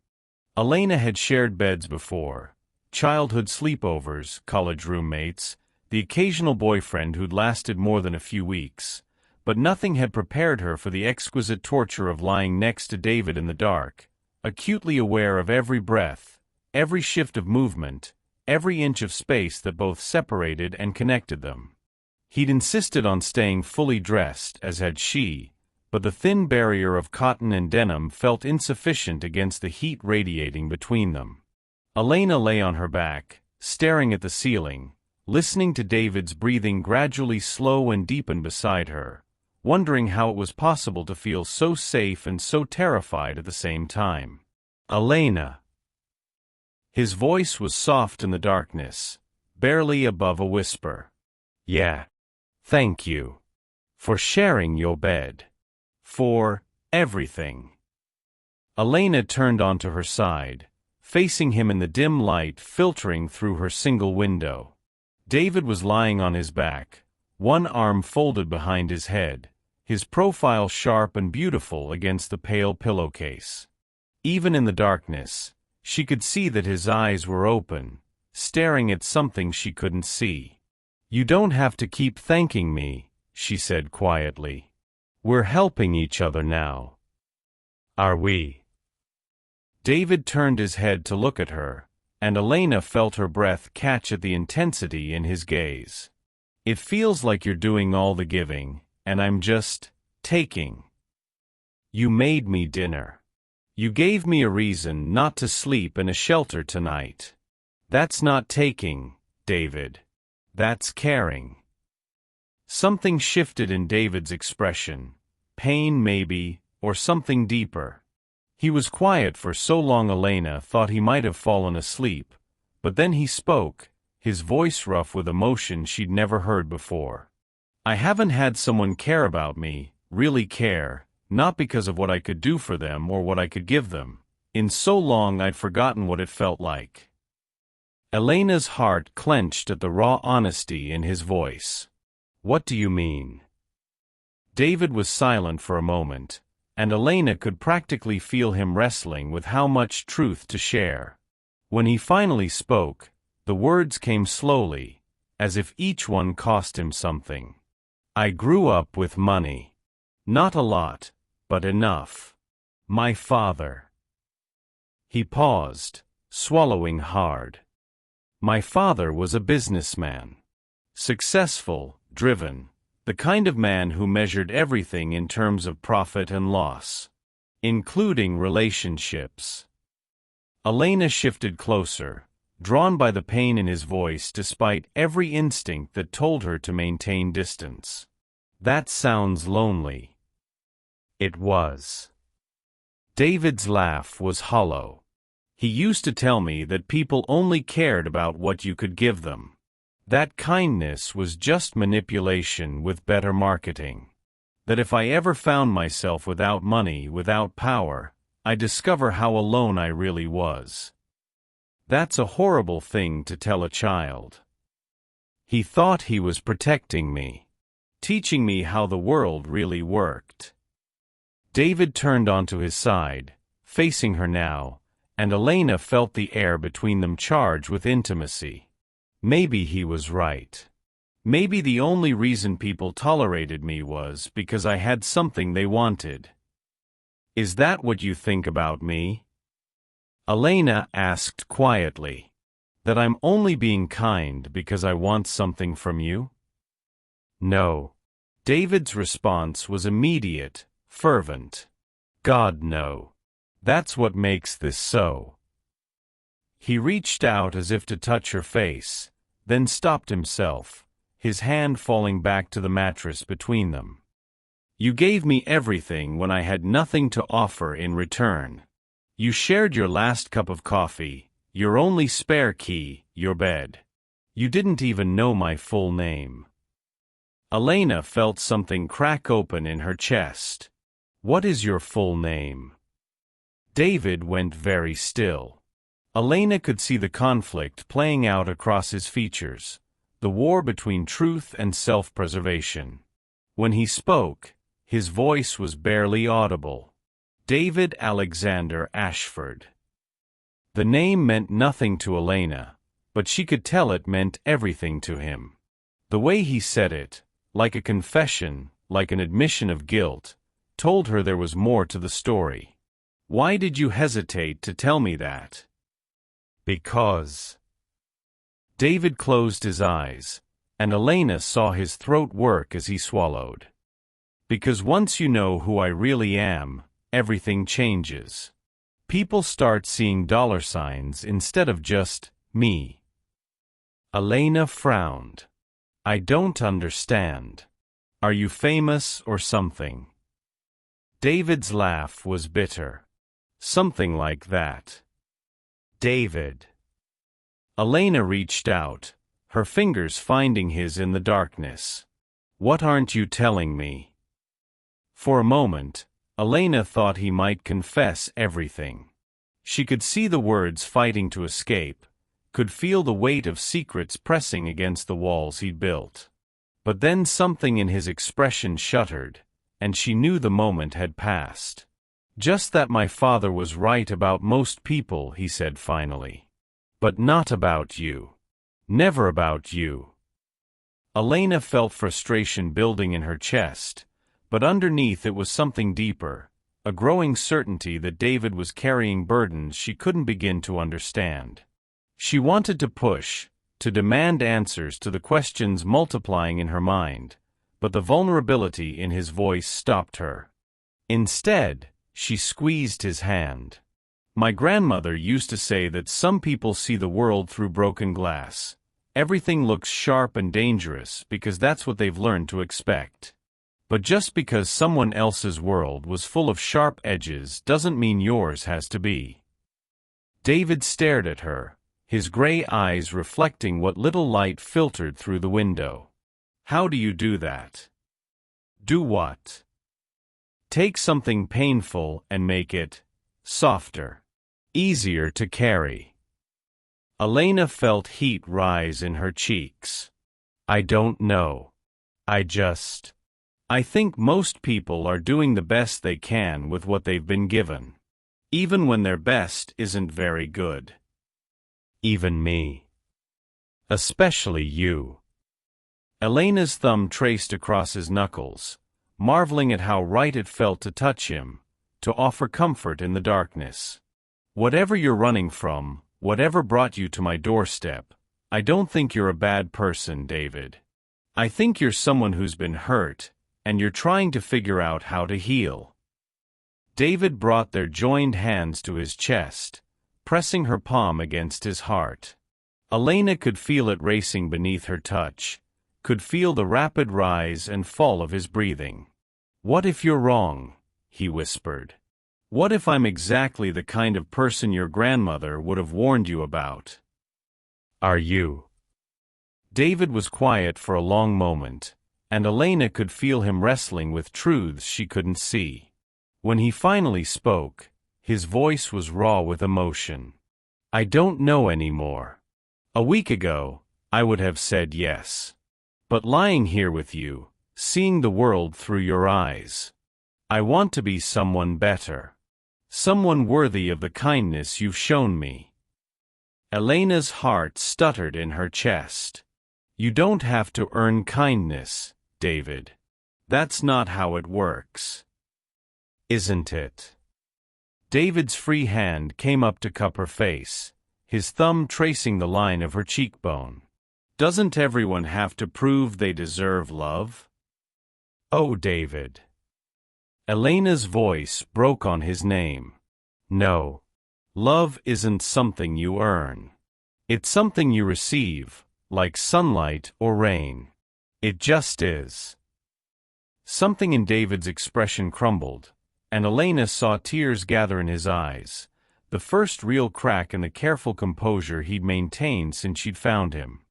Elena had shared beds before. Childhood sleepovers, college roommates, the occasional boyfriend who'd lasted more than a few weeks, but nothing had prepared her for the exquisite torture of lying next to David in the dark, acutely aware of every breath, every shift of movement, every inch of space that both separated and connected them. He'd insisted on staying fully dressed, as had she, but the thin barrier of cotton and denim felt insufficient against the heat radiating between them. Elena lay on her back, staring at the ceiling, listening to David's breathing gradually slow and deepen beside her, wondering how it was possible to feel so safe and so terrified at the same time. "Elena." His voice was soft in the darkness, barely above a whisper. "Yeah. Thank you. For sharing your bed. For everything." Elena turned onto her side, facing him in the dim light filtering through her single window. David was lying on his back, one arm folded behind his head, his profile sharp and beautiful against the pale pillowcase. Even in the darkness, she could see that his eyes were open, staring at something she couldn't see. "You don't have to keep thanking me," she said quietly. "We're helping each other now." "Are we?" David turned his head to look at her, and Elena felt her breath catch at the intensity in his gaze. "It feels like you're doing all the giving, and I'm just taking. You made me dinner. You gave me a reason not to sleep in a shelter tonight. That's not taking, David. That's caring." Something shifted in David's expression, pain maybe, or something deeper. He was quiet for so long Elena thought he might have fallen asleep, but then he spoke, his voice rough with emotion she'd never heard before. "I haven't had someone care about me, really care, not because of what I could do for them or what I could give them. In so long I'd forgotten what it felt like." Elena's heart clenched at the raw honesty in his voice. "What do you mean?" David was silent for a moment, and Elena could practically feel him wrestling with how much truth to share. When he finally spoke, the words came slowly, as if each one cost him something. "I grew up with money. Not a lot, but enough. My father." He paused, swallowing hard. "My father was a businessman. Successful, driven. The kind of man who measured everything in terms of profit and loss, including relationships." Elena shifted closer, drawn by the pain in his voice despite every instinct that told her to maintain distance. "That sounds lonely." It was. David's laugh was hollow. "He used to tell me that people only cared about what you could give them. That kindness was just manipulation with better marketing. That if I ever found myself without money, without power, I discover how alone I really was. That's a horrible thing to tell a child. He thought he was protecting me, teaching me how the world really worked. David turned onto his side, facing her now, and Elena felt the air between them charged with intimacy. Maybe he was right. Maybe the only reason people tolerated me was because I had something they wanted. Is that what you think about me? Elena asked quietly. That I'm only being kind because I want something from you? No. David's response was immediate, fervent. God, no. That's what makes this so. He reached out as if to touch her face, then stopped himself, his hand falling back to the mattress between them. You gave me everything when I had nothing to offer in return. You shared your last cup of coffee, your only spare key, your bed. You didn't even know my full name. Elena felt something crack open in her chest. What is your full name? David went very still. Elena could see the conflict playing out across his features, the war between truth and self-preservation. When he spoke, his voice was barely audible. David Alexander Ashford. The name meant nothing to Elena, but she could tell it meant everything to him. The way he said it, like a confession, like an admission of guilt, told her there was more to the story. Why did you hesitate to tell me that? Because. David closed his eyes, and Elena saw his throat work as he swallowed. Because once you know who I really am, everything changes. People start seeing dollar signs instead of just me. Elena frowned. I don't understand. Are you famous or something? David's laugh was bitter. Something like that. David. Elena reached out, her fingers finding his in the darkness. What aren't you telling me? For a moment, Elena thought he might confess everything. She could see the words fighting to escape, could feel the weight of secrets pressing against the walls he'd built. But then something in his expression shuddered, and she knew the moment had passed. Just that my father was right about most people, he said finally. But not about you. Never about you. Elena felt frustration building in her chest, but underneath it was something deeper, a growing certainty that David was carrying burdens she couldn't begin to understand. She wanted to push, to demand answers to the questions multiplying in her mind, but the vulnerability in his voice stopped her. Instead, she squeezed his hand. My grandmother used to say that some people see the world through broken glass. Everything looks sharp and dangerous because that's what they've learned to expect. But just because someone else's world was full of sharp edges doesn't mean yours has to be. David stared at her, his gray eyes reflecting what little light filtered through the window. How do you do that? Do what? Take something painful and make it softer, easier to carry. Elena felt heat rise in her cheeks. I don't know. I think most people are doing the best they can with what they've been given. Even when their best isn't very good. Even me. Especially you. Elena's thumb traced across his knuckles, marveling at how right it felt to touch him, to offer comfort in the darkness. Whatever you're running from, whatever brought you to my doorstep, I don't think you're a bad person, David. I think you're someone who's been hurt, and you're trying to figure out how to heal. David brought their joined hands to his chest, pressing her palm against his heart. Elena could feel it racing beneath her touch, could feel the rapid rise and fall of his breathing. What if you're wrong? He whispered. What if I'm exactly the kind of person your grandmother would have warned you about? Are you? David was quiet for a long moment, and Elena could feel him wrestling with truths she couldn't see. When he finally spoke, his voice was raw with emotion. I don't know anymore. A week ago, I would have said yes. But lying here with you, seeing the world through your eyes, I want to be someone better. Someone worthy of the kindness you've shown me. Elena's heart stuttered in her chest. You don't have to earn kindness, David. That's not how it works. Isn't it? David's free hand came up to cup her face, his thumb tracing the line of her cheekbone. Doesn't everyone have to prove they deserve love? Oh, David. Elena's voice broke on his name. No. Love isn't something you earn. It's something you receive, like sunlight or rain. It just is. Something in David's expression crumbled, and Elena saw tears gather in his eyes, the first real crack in the careful composure he'd maintained since she'd found him.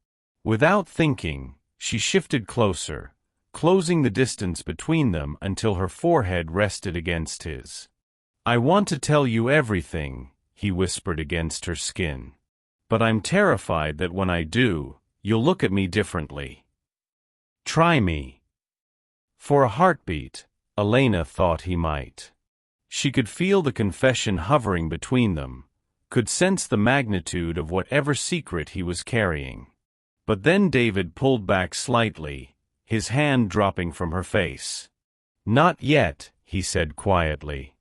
Without thinking, she shifted closer, closing the distance between them until her forehead rested against his. I want to tell you everything, he whispered against her skin. But I'm terrified that when I do, you'll look at me differently. Try me. For a heartbeat, Elena thought he might. She could feel the confession hovering between them, could sense the magnitude of whatever secret he was carrying. But then David pulled back slightly, his hand dropping from her face. Not yet, he said quietly.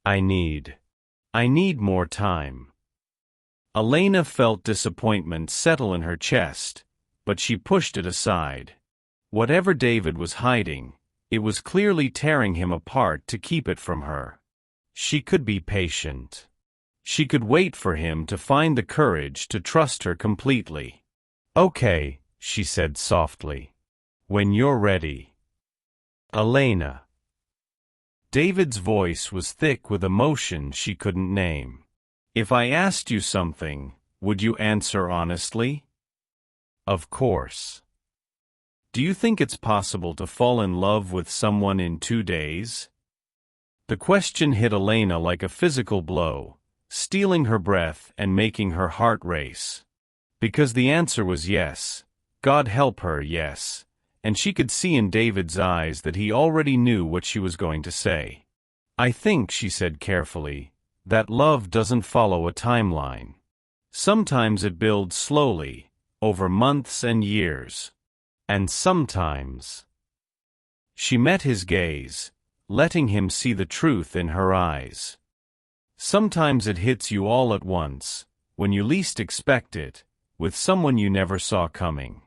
I need more time. Elena felt disappointment settle in her chest, but she pushed it aside. Whatever David was hiding, it was clearly tearing him apart to keep it from her. She could be patient. She could wait for him to find the courage to trust her completely. Okay, she said softly. When you're ready. Elena. David's voice was thick with emotion she couldn't name. If I asked you something, would you answer honestly? Of course. Do you think it's possible to fall in love with someone in 2 days? The question hit Elena like a physical blow, stealing her breath and making her heart race. Because the answer was yes. God help her, yes. And she could see in David's eyes that he already knew what she was going to say. I think, she said carefully, that love doesn't follow a timeline. Sometimes it builds slowly, over months and years. And sometimes. She met his gaze, letting him see the truth in her eyes. Sometimes it hits you all at once, when you least expect it, with someone you never saw coming.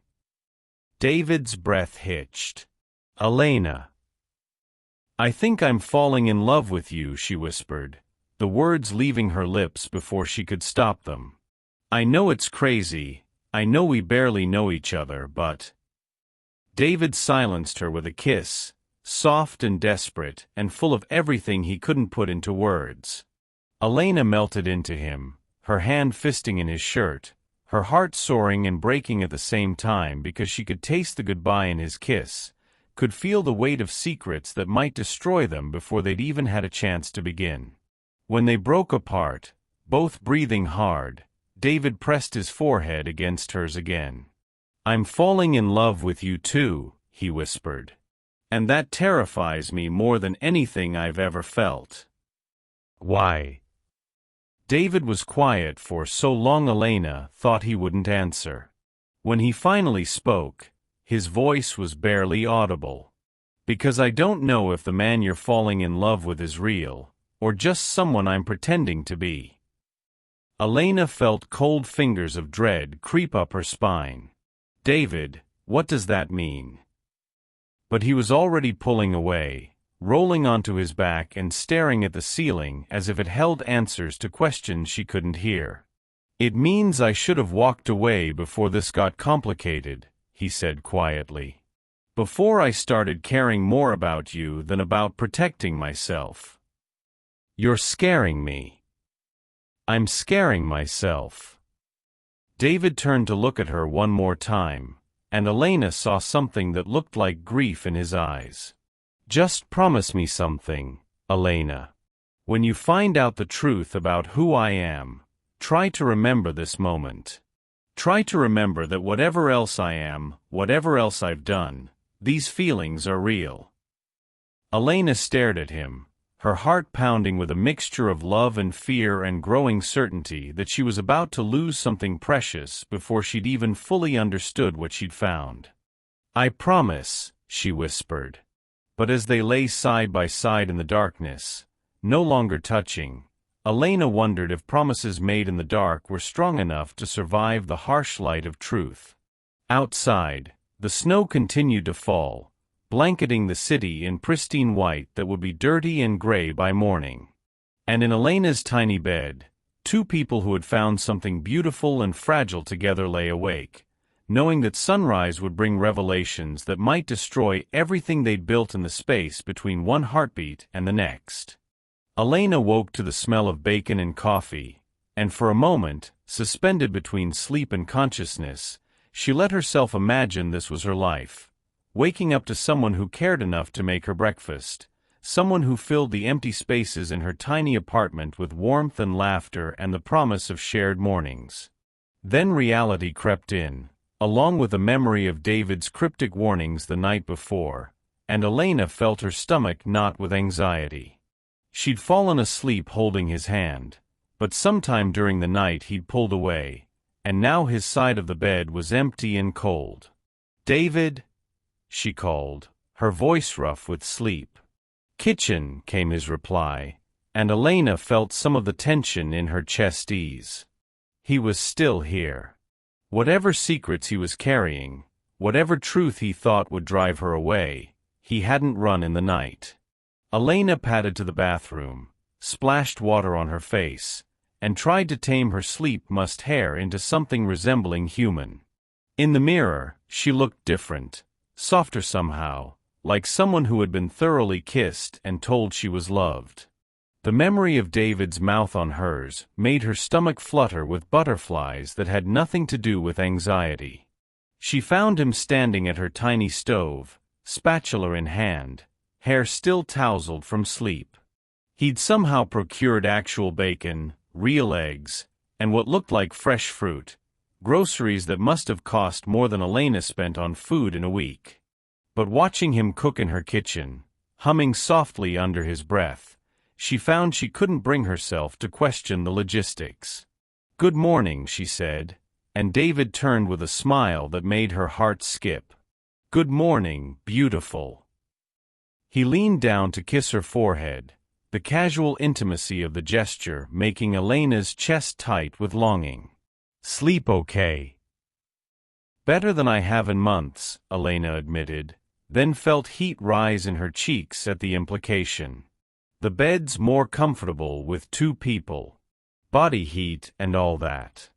David's breath hitched. Elena. I think I'm falling in love with you, she whispered, the words leaving her lips before she could stop them. I know it's crazy, I know we barely know each other, but... David silenced her with a kiss, soft and desperate and full of everything he couldn't put into words. Elena melted into him, her hand fisting in his shirt, her heart soaring and breaking at the same time because she could taste the goodbye in his kiss, could feel the weight of secrets that might destroy them before they'd even had a chance to begin. When they broke apart, both breathing hard, David pressed his forehead against hers again. I'm falling in love with you too, he whispered. And that terrifies me more than anything I've ever felt. Why? David was quiet for so long Elena thought he wouldn't answer. When he finally spoke, his voice was barely audible. Because I don't know if the man you're falling in love with is real, or just someone I'm pretending to be. Elena felt cold fingers of dread creep up her spine. David, what does that mean? But he was already pulling away, rolling onto his back and staring at the ceiling as if it held answers to questions she couldn't hear. It means I should have walked away before this got complicated, he said quietly. Before I started caring more about you than about protecting myself. You're scaring me. I'm scaring myself. David turned to look at her one more time, and Elena saw something that looked like grief in his eyes. "Just promise me something, Elena. When you find out the truth about who I am, try to remember this moment. Try to remember that whatever else I am, whatever else I've done, these feelings are real." Elena stared at him, her heart pounding with a mixture of love and fear and growing certainty that she was about to lose something precious before she'd even fully understood what she'd found. "I promise," she whispered. But as they lay side by side in the darkness, no longer touching, Elena wondered if promises made in the dark were strong enough to survive the harsh light of truth. Outside, the snow continued to fall, blanketing the city in pristine white that would be dirty and gray by morning. And in Elena's tiny bed, two people who had found something beautiful and fragile together lay awake, knowing that sunrise would bring revelations that might destroy everything they'd built in the space between one heartbeat and the next. Elena woke to the smell of bacon and coffee, and for a moment, suspended between sleep and consciousness, she let herself imagine this was her life. Waking up to someone who cared enough to make her breakfast, someone who filled the empty spaces in her tiny apartment with warmth and laughter and the promise of shared mornings. Then reality crept in, along with the memory of David's cryptic warnings the night before, and Elena felt her stomach knot with anxiety. She'd fallen asleep holding his hand, but sometime during the night he'd pulled away, and now his side of the bed was empty and cold. "David?" she called, her voice rough with sleep. "Kitchen," came his reply, and Elena felt some of the tension in her chest ease. He was still here. Whatever secrets he was carrying, whatever truth he thought would drive her away, he hadn't run in the night. Elena padded to the bathroom, splashed water on her face, and tried to tame her sleep-mussed hair into something resembling human. In the mirror, she looked different. Softer somehow, like someone who had been thoroughly kissed and told she was loved. The memory of David's mouth on hers made her stomach flutter with butterflies that had nothing to do with anxiety. She found him standing at her tiny stove, spatula in hand, hair still tousled from sleep. He'd somehow procured actual bacon, real eggs, and what looked like fresh fruit, groceries that must have cost more than Elena spent on food in a week. But watching him cook in her kitchen, humming softly under his breath, she found she couldn't bring herself to question the logistics. "Good morning," she said, and David turned with a smile that made her heart skip. "Good morning, beautiful." He leaned down to kiss her forehead, the casual intimacy of the gesture making Elena's chest tight with longing. "Sleep okay?" "Better than I have in months," Elena admitted, then felt heat rise in her cheeks at the implication. "The bed's more comfortable with two people. Body heat and all that."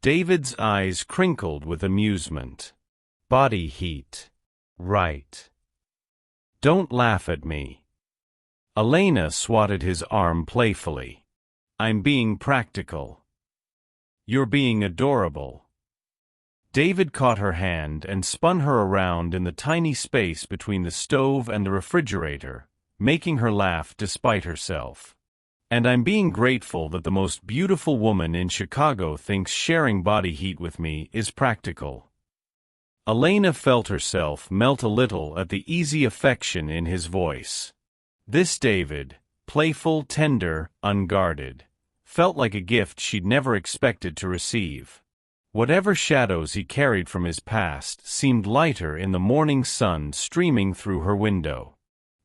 David's eyes crinkled with amusement. "Body heat. Right. Don't laugh at me." Elena swatted his arm playfully. "I'm being practical." "You're being adorable." David caught her hand and spun her around in the tiny space between the stove and the refrigerator, making her laugh despite herself. "And I'm being grateful that the most beautiful woman in Chicago thinks sharing body heat with me is practical." Elena felt herself melt a little at the easy affection in his voice. This David, playful, tender, unguarded, felt like a gift she'd never expected to receive. Whatever shadows he carried from his past seemed lighter in the morning sun streaming through her window.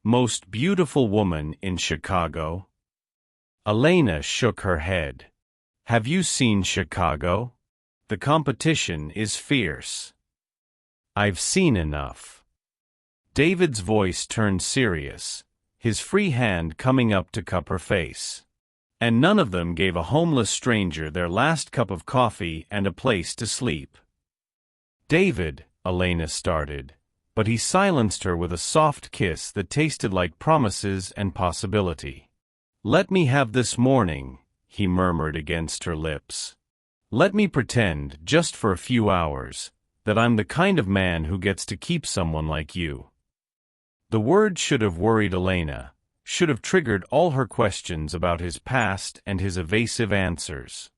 "Most beautiful woman in Chicago?" Elena shook her head. "Have you seen Chicago? The competition is fierce." "I've seen enough." David's voice turned serious, his free hand coming up to cup her face. "And none of them gave a homeless stranger their last cup of coffee and a place to sleep." "David," Elena started, but he silenced her with a soft kiss that tasted like promises and possibility. "Let me have this morning," he murmured against her lips. "Let me pretend, just for a few hours, That I'm the kind of man who gets to keep someone like you." The words should have worried Elena, should have triggered all her questions about his past and his evasive answers.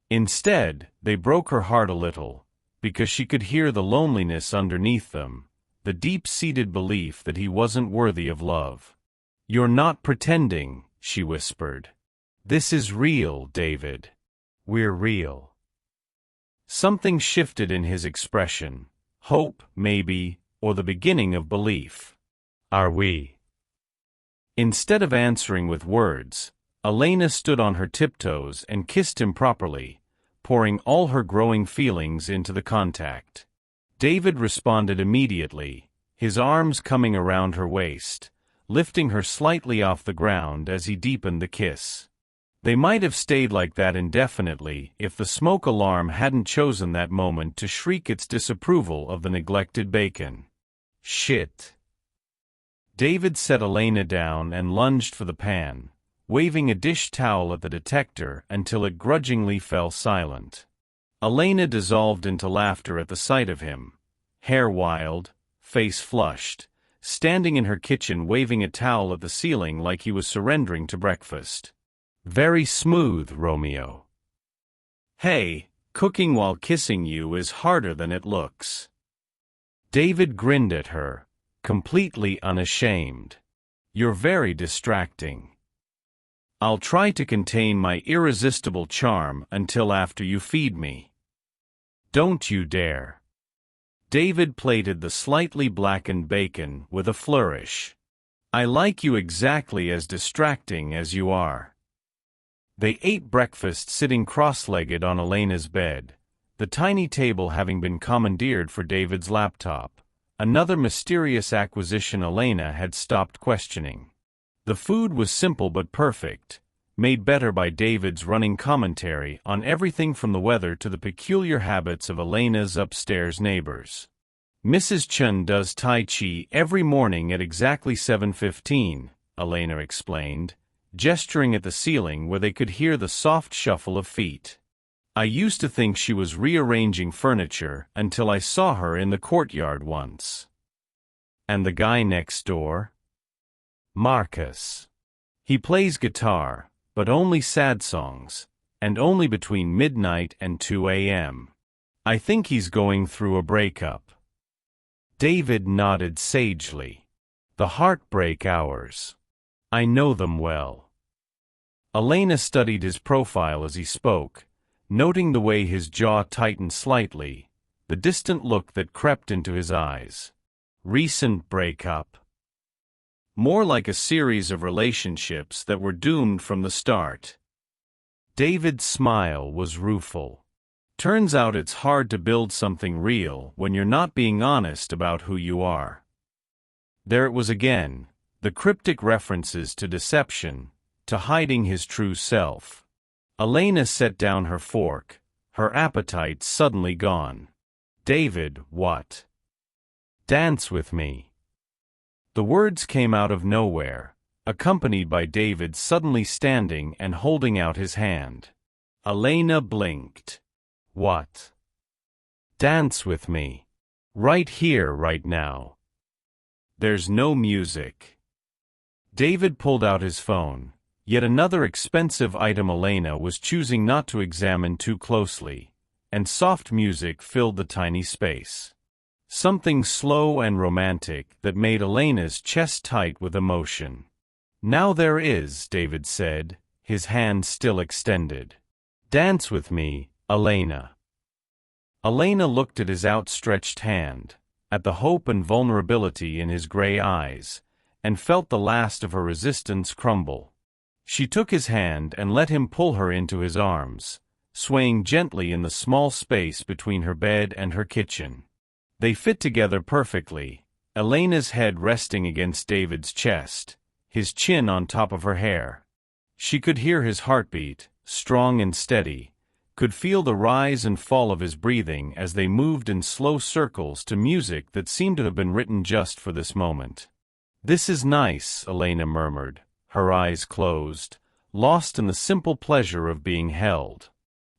Instead, they broke her heart a little, because she could hear the loneliness underneath them, the deep-seated belief that he wasn't worthy of love. "You're not pretending," she whispered. "This is real, David. We're real." Something shifted in his expression. Hope, maybe, or the beginning of belief. "Are we?" Instead of answering with words, Elena stood on her tiptoes and kissed him properly, pouring all her growing feelings into the contact. David responded immediately, his arms coming around her waist, lifting her slightly off the ground as he deepened the kiss. They might have stayed like that indefinitely if the smoke alarm hadn't chosen that moment to shriek its disapproval of the neglected bacon. "Shit." David set Elena down and lunged for the pan, waving a dish towel at the detector until it grudgingly fell silent. Elena dissolved into laughter at the sight of him, hair wild, face flushed, standing in her kitchen waving a towel at the ceiling like he was surrendering to breakfast. "Very smooth, Romeo." "Hey, cooking while kissing you is harder than it looks." David grinned at her, completely unashamed. "You're very distracting." "I'll try to contain my irresistible charm until after you feed me." "Don't you dare." David plated the slightly blackened bacon with a flourish. "I like you exactly as distracting as you are." They ate breakfast sitting cross-legged on Elena's bed, the tiny table having been commandeered for David's laptop, another mysterious acquisition Elena had stopped questioning. The food was simple but perfect, made better by David's running commentary on everything from the weather to the peculiar habits of Elena's upstairs neighbors. "Mrs. Chun does Tai Chi every morning at exactly 7:15, Elena explained, gesturing at the ceiling where they could hear the soft shuffle of feet. "I used to think she was rearranging furniture until I saw her in the courtyard once." "And the guy next door?" "Marcus. He plays guitar, but only sad songs, and only between midnight and 2 a.m. I think he's going through a breakup." David nodded sagely. "The heartbreak hours. I know them well." Elena studied his profile as he spoke, noting the way his jaw tightened slightly, the distant look that crept into his eyes. "Recent breakup?" "More like a series of relationships that were doomed from the start." David's smile was rueful. "Turns out it's hard to build something real when you're not being honest about who you are." There it was again, the cryptic references to deception, to hiding his true self. Elena set down her fork, her appetite suddenly gone. "David, what?" "Dance with me." The words came out of nowhere, accompanied by David suddenly standing and holding out his hand. Elena blinked. "What?" "Dance with me. Right here, right now." "There's no music." David pulled out his phone, yet another expensive item Elena was choosing not to examine too closely, and soft music filled the tiny space. Something slow and romantic that made Elena's chest tight with emotion. "Now there is," David said, his hand still extended. "Dance with me, Elena." Elena looked at his outstretched hand, at the hope and vulnerability in his gray eyes, and felt the last of her resistance crumble. She took his hand and let him pull her into his arms, swaying gently in the small space between her bed and her kitchen. They fit together perfectly, Elena's head resting against David's chest, his chin on top of her hair. She could hear his heartbeat, strong and steady, could feel the rise and fall of his breathing as they moved in slow circles to music that seemed to have been written just for this moment. "This is nice," Elena murmured, her eyes closed, lost in the simple pleasure of being held.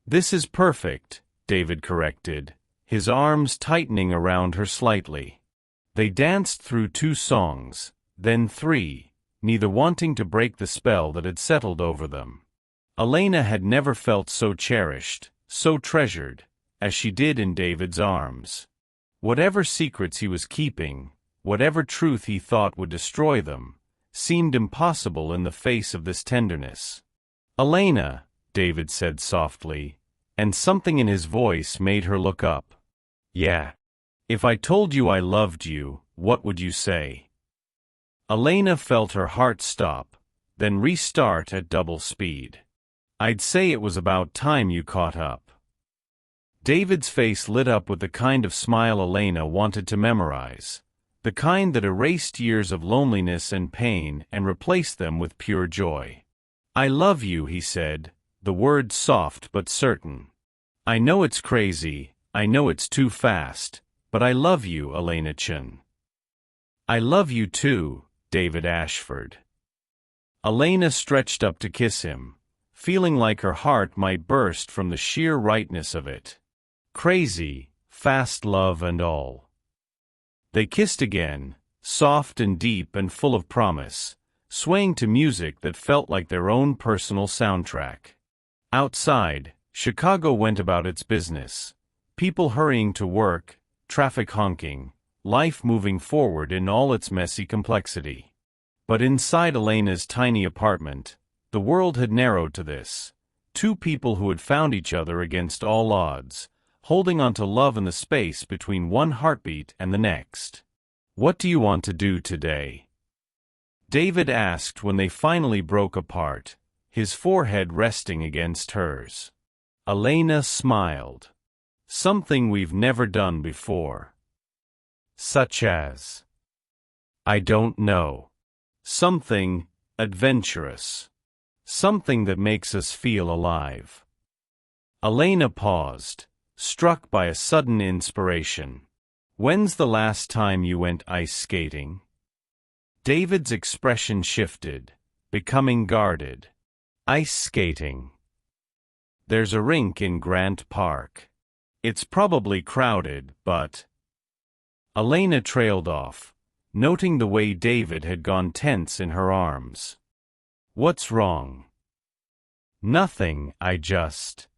"This is perfect," David corrected, his arms tightening around her slightly. They danced through 2 songs, then 3, neither wanting to break the spell that had settled over them. Elena had never felt so cherished, so treasured, as she did in David's arms. Whatever secrets he was keeping, whatever truth he thought would destroy them, seemed impossible in the face of this tenderness. "Elena," David said softly, and something in his voice made her look up. "Yeah. If I told you I loved you, what would you say?" Elena felt her heart stop, then restart at double speed. "I'd say it was about time you caught up." David's face lit up with the kind of smile Elena wanted to memorize, the kind that erased years of loneliness and pain and replaced them with pure joy. "I love you," he said, the words soft but certain. "I know it's crazy, I know it's too fast, but I love you, Elena Chin." "I love you too, David Ashford." Elena stretched up to kiss him, feeling like her heart might burst from the sheer rightness of it. Crazy, fast love and all. They kissed again, soft and deep and full of promise, swaying to music that felt like their own personal soundtrack. Outside, Chicago went about its business. People hurrying to work, traffic honking, life moving forward in all its messy complexity. But inside Elena's tiny apartment, the world had narrowed to this: 2 people who had found each other against all odds, holding on to love in the space between one heartbeat and the next. "What do you want to do today?" David asked when they finally broke apart, his forehead resting against hers. Elena smiled. "Something we've never done before." "Such as?" "I don't know. Something adventurous. Something that makes us feel alive." Elena paused, struck by a sudden inspiration. "When's the last time you went ice skating?" David's expression shifted, becoming guarded. "Ice skating? There's a rink in Grant Park. It's probably crowded, but—" Elena trailed off, noting the way David had gone tense in her arms. "What's wrong?" "Nothing, I just—"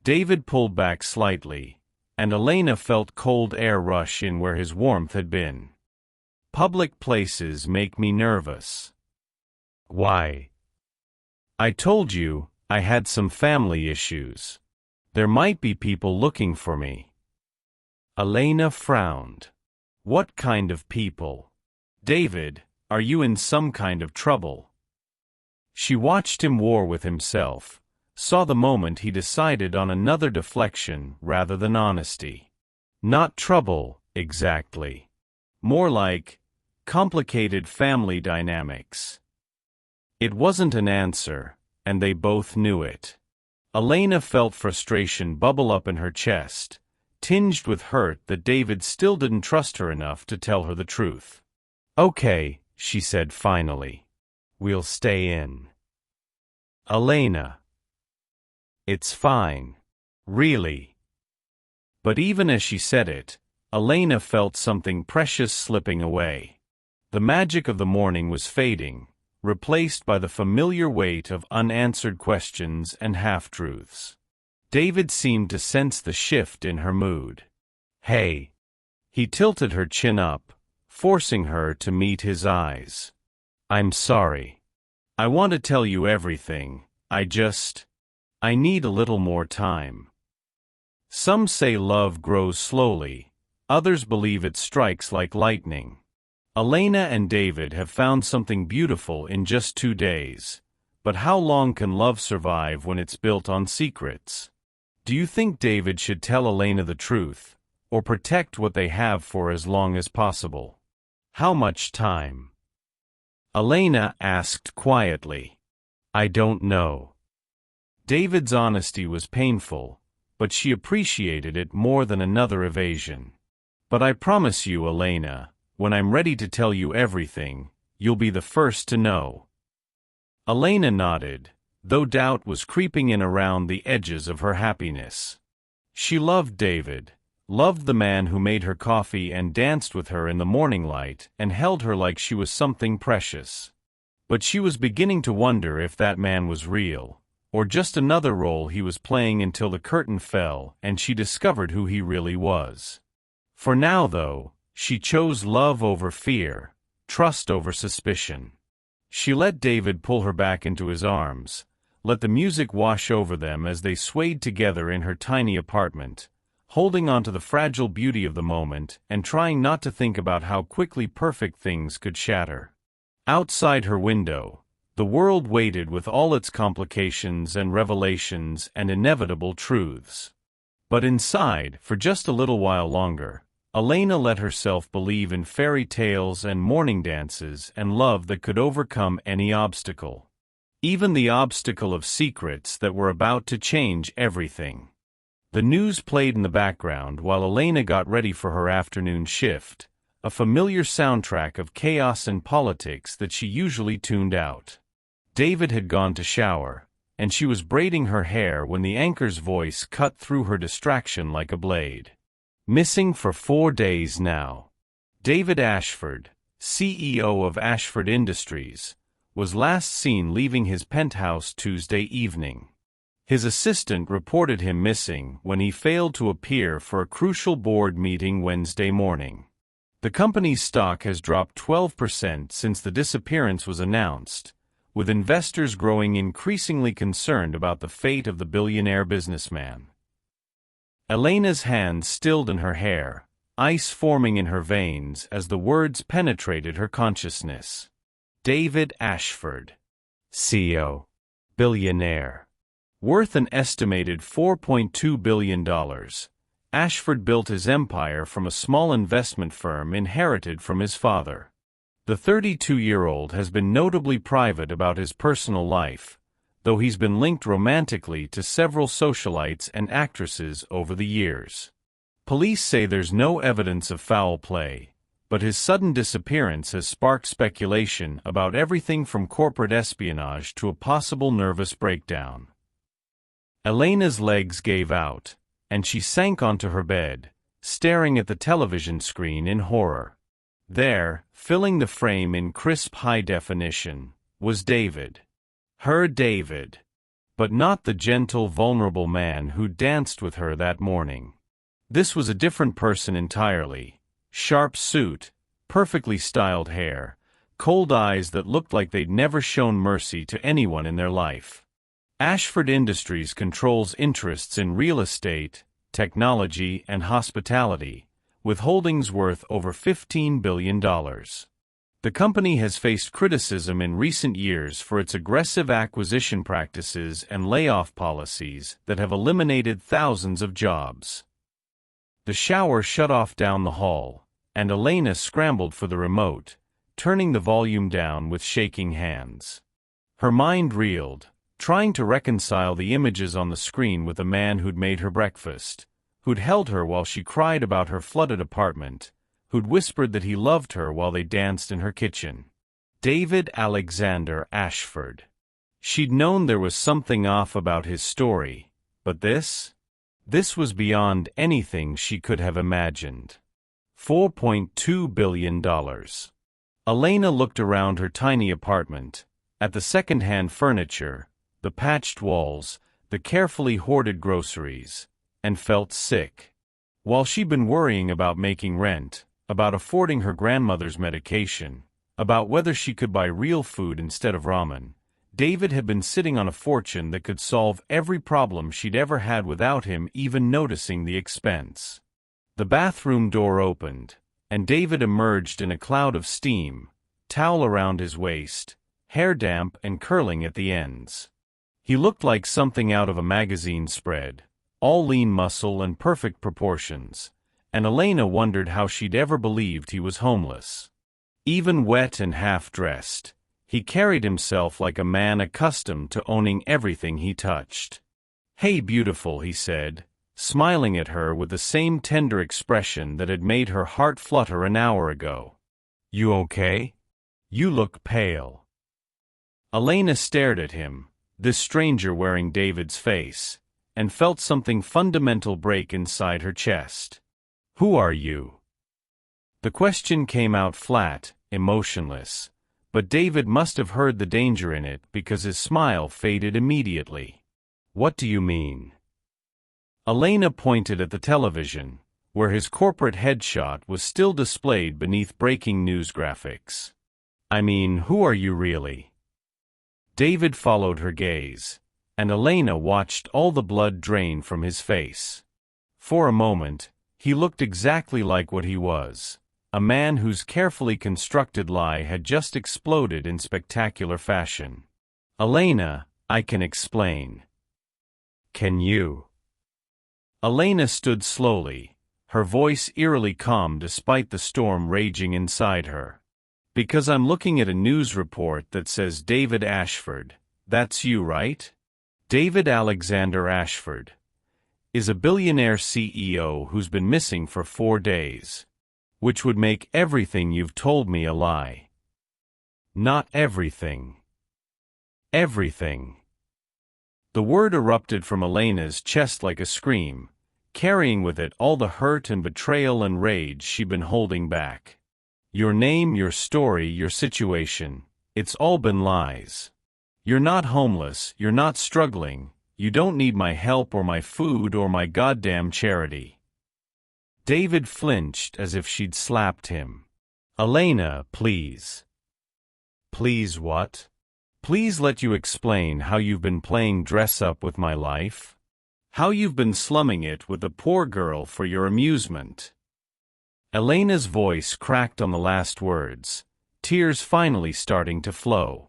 David pulled back slightly, and Elena felt cold air rush in where his warmth had been. "Public places make me nervous." "Why?" "I told you, I had some family issues. There might be people looking for me." Elena frowned. "What kind of people?" "David, are you in some kind of trouble?" She watched him war with himself, saw the moment he decided on another deflection rather than honesty. "Not trouble, exactly. More like complicated family dynamics." It wasn't an answer, and they both knew it. Elena felt frustration bubble up in her chest, tinged with hurt that David still didn't trust her enough to tell her the truth. "Okay," she said finally. "We'll stay in." "Elena." "It's fine. Really." But even as she said it, Elena felt something precious slipping away. The magic of the morning was fading, replaced by the familiar weight of unanswered questions and half-truths. David seemed to sense the shift in her mood. "Hey." He tilted her chin up, forcing her to meet his eyes. "I'm sorry. I want to tell you everything, I need a little more time." Some say love grows slowly, others believe it strikes like lightning. Elena and David have found something beautiful in just 2 days, but how long can love survive when it's built on secrets? Do you think David should tell Elena the truth, or protect what they have for as long as possible? How much time? Elena asked quietly. "I don't know." David's honesty was painful, but she appreciated it more than another evasion. "But I promise you, Elena, when I'm ready to tell you everything, you'll be the first to know." Elena nodded, though doubt was creeping in around the edges of her happiness. She loved David, loved the man who made her coffee and danced with her in the morning light and held her like she was something precious. But she was beginning to wonder if that man was real, or just another role he was playing until the curtain fell and she discovered who he really was. For now, though, she chose love over fear, trust over suspicion. She let David pull her back into his arms, let the music wash over them as they swayed together in her tiny apartment, holding on to the fragile beauty of the moment and trying not to think about how quickly perfect things could shatter. Outside her window, the world waited with all its complications and revelations and inevitable truths. But inside, for just a little while longer, Elena let herself believe in fairy tales and morning dances and love that could overcome any obstacle. Even the obstacle of secrets that were about to change everything. The news played in the background while Elena got ready for her afternoon shift, a familiar soundtrack of chaos and politics that she usually tuned out. David had gone to shower, and she was braiding her hair when the anchor's voice cut through her distraction like a blade. Missing for 4 days now. David Ashford, CEO of Ashford Industries, was last seen leaving his penthouse Tuesday evening. His assistant reported him missing when he failed to appear for a crucial board meeting Wednesday morning. The company's stock has dropped 12% since the disappearance was announced, with investors growing increasingly concerned about the fate of the billionaire businessman. Elena's hands stilled in her hair, ice forming in her veins as the words penetrated her consciousness. David Ashford, CEO, billionaire. Worth an estimated $4.2 billion, Ashford built his empire from a small investment firm inherited from his father. The 32-year-old has been notably private about his personal life, though he's been linked romantically to several socialites and actresses over the years. Police say there's no evidence of foul play, but his sudden disappearance has sparked speculation about everything from corporate espionage to a possible nervous breakdown. Elena's legs gave out, and she sank onto her bed, staring at the television screen in horror. There, filling the frame in crisp high definition, was David. Her David. But not the gentle, vulnerable man who danced with her that morning. This was a different person entirely. Sharp suit, perfectly styled hair, cold eyes that looked like they'd never shown mercy to anyone in their life. Ashford Industries controls interests in real estate, technology, and hospitality, with holdings worth over $15 billion. The company has faced criticism in recent years for its aggressive acquisition practices and layoff policies that have eliminated thousands of jobs. The shower shut off down the hall, and Elena scrambled for the remote, turning the volume down with shaking hands. Her mind reeled, trying to reconcile the images on the screen with the man who'd made her breakfast, who'd held her while she cried about her flooded apartment, who'd whispered that he loved her while they danced in her kitchen. David Alexander Ashford. She'd known there was something off about his story, but this was beyond anything she could have imagined. $4.2 billion. Elena looked around her tiny apartment, at the second-hand furniture, the patched walls, the carefully hoarded groceries, and felt sick. While she'd been worrying about making rent, about affording her grandmother's medication, about whether she could buy real food instead of ramen, David had been sitting on a fortune that could solve every problem she'd ever had without him even noticing the expense. The bathroom door opened, and David emerged in a cloud of steam, towel around his waist, hair damp and curling at the ends. He looked like something out of a magazine spread, all lean muscle and perfect proportions, and Elena wondered how she'd ever believed he was homeless. Even wet and half-dressed, he carried himself like a man accustomed to owning everything he touched. "Hey, beautiful," he said, smiling at her with the same tender expression that had made her heart flutter an hour ago. "You okay? You look pale." Elena stared at him, this stranger wearing David's face, and felt something fundamental break inside her chest. Who are you? The question came out flat, emotionless, but David must have heard the danger in it because his smile faded immediately. What do you mean? Elena pointed at the television, where his corporate headshot was still displayed beneath breaking news graphics. I mean, who are you really? David followed her gaze, and Elena watched all the blood drain from his face. For a moment, he looked exactly like what he was, a man whose carefully constructed lie had just exploded in spectacular fashion. Elena, I can explain. Can you? Elena stood slowly, her voice eerily calm despite the storm raging inside her. Because I'm looking at a news report that says David Ashford, that's you, right? David Alexander Ashford is a billionaire CEO who's been missing for 4 days. Which would make everything you've told me a lie. Not everything. Everything. The word erupted from Elena's chest like a scream, carrying with it all the hurt and betrayal and rage she'd been holding back. Your name, your story, your situation, it's all been lies. You're not homeless, you're not struggling, you don't need my help or my food or my goddamn charity. David flinched as if she'd slapped him. Elena, please. Please what? Please let you explain how you've been playing dress-up with my life? How you've been slumming it with a poor girl for your amusement? Elena's voice cracked on the last words, tears finally starting to flow.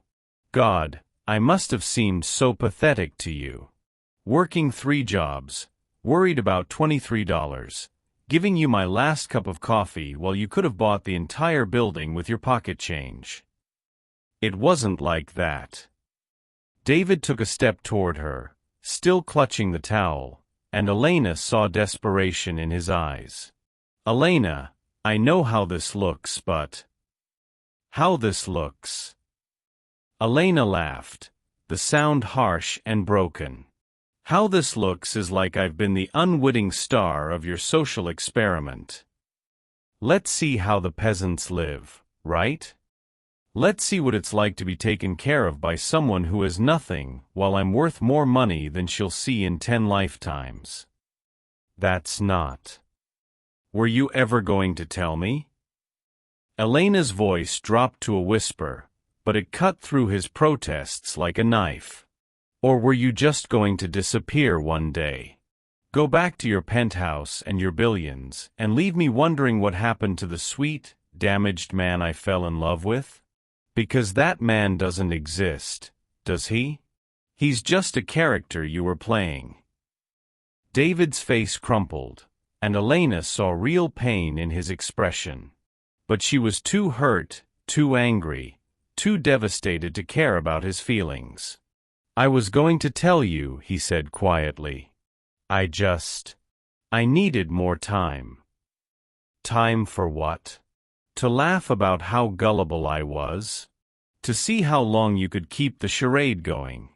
God, I must have seemed so pathetic to you. Working 3 jobs, worried about $23, giving you my last cup of coffee while you could have bought the entire building with your pocket change. It wasn't like that. David took a step toward her, still clutching the towel, and Elena saw desperation in his eyes. Elena, I know how this looks, but... How this looks? Elena laughed, the sound harsh and broken. How this looks is like I've been the unwitting star of your social experiment. Let's see how the peasants live, right? Let's see what it's like to be taken care of by someone who has nothing, while I'm worth more money than she'll see in 10 lifetimes. That's not. Were you ever going to tell me? Elena's voice dropped to a whisper, but it cut through his protests like a knife. Or were you just going to disappear one day? Go back to your penthouse and your billions, and leave me wondering what happened to the sweet, damaged man I fell in love with? Because that man doesn't exist, does he? He's just a character you were playing. David's face crumpled, and Elena saw real pain in his expression. But she was too hurt, too angry, too devastated to care about his feelings. I was going to tell you, he said quietly. I needed more time. Time for what? To laugh about how gullible I was? To see how long you could keep the charade going?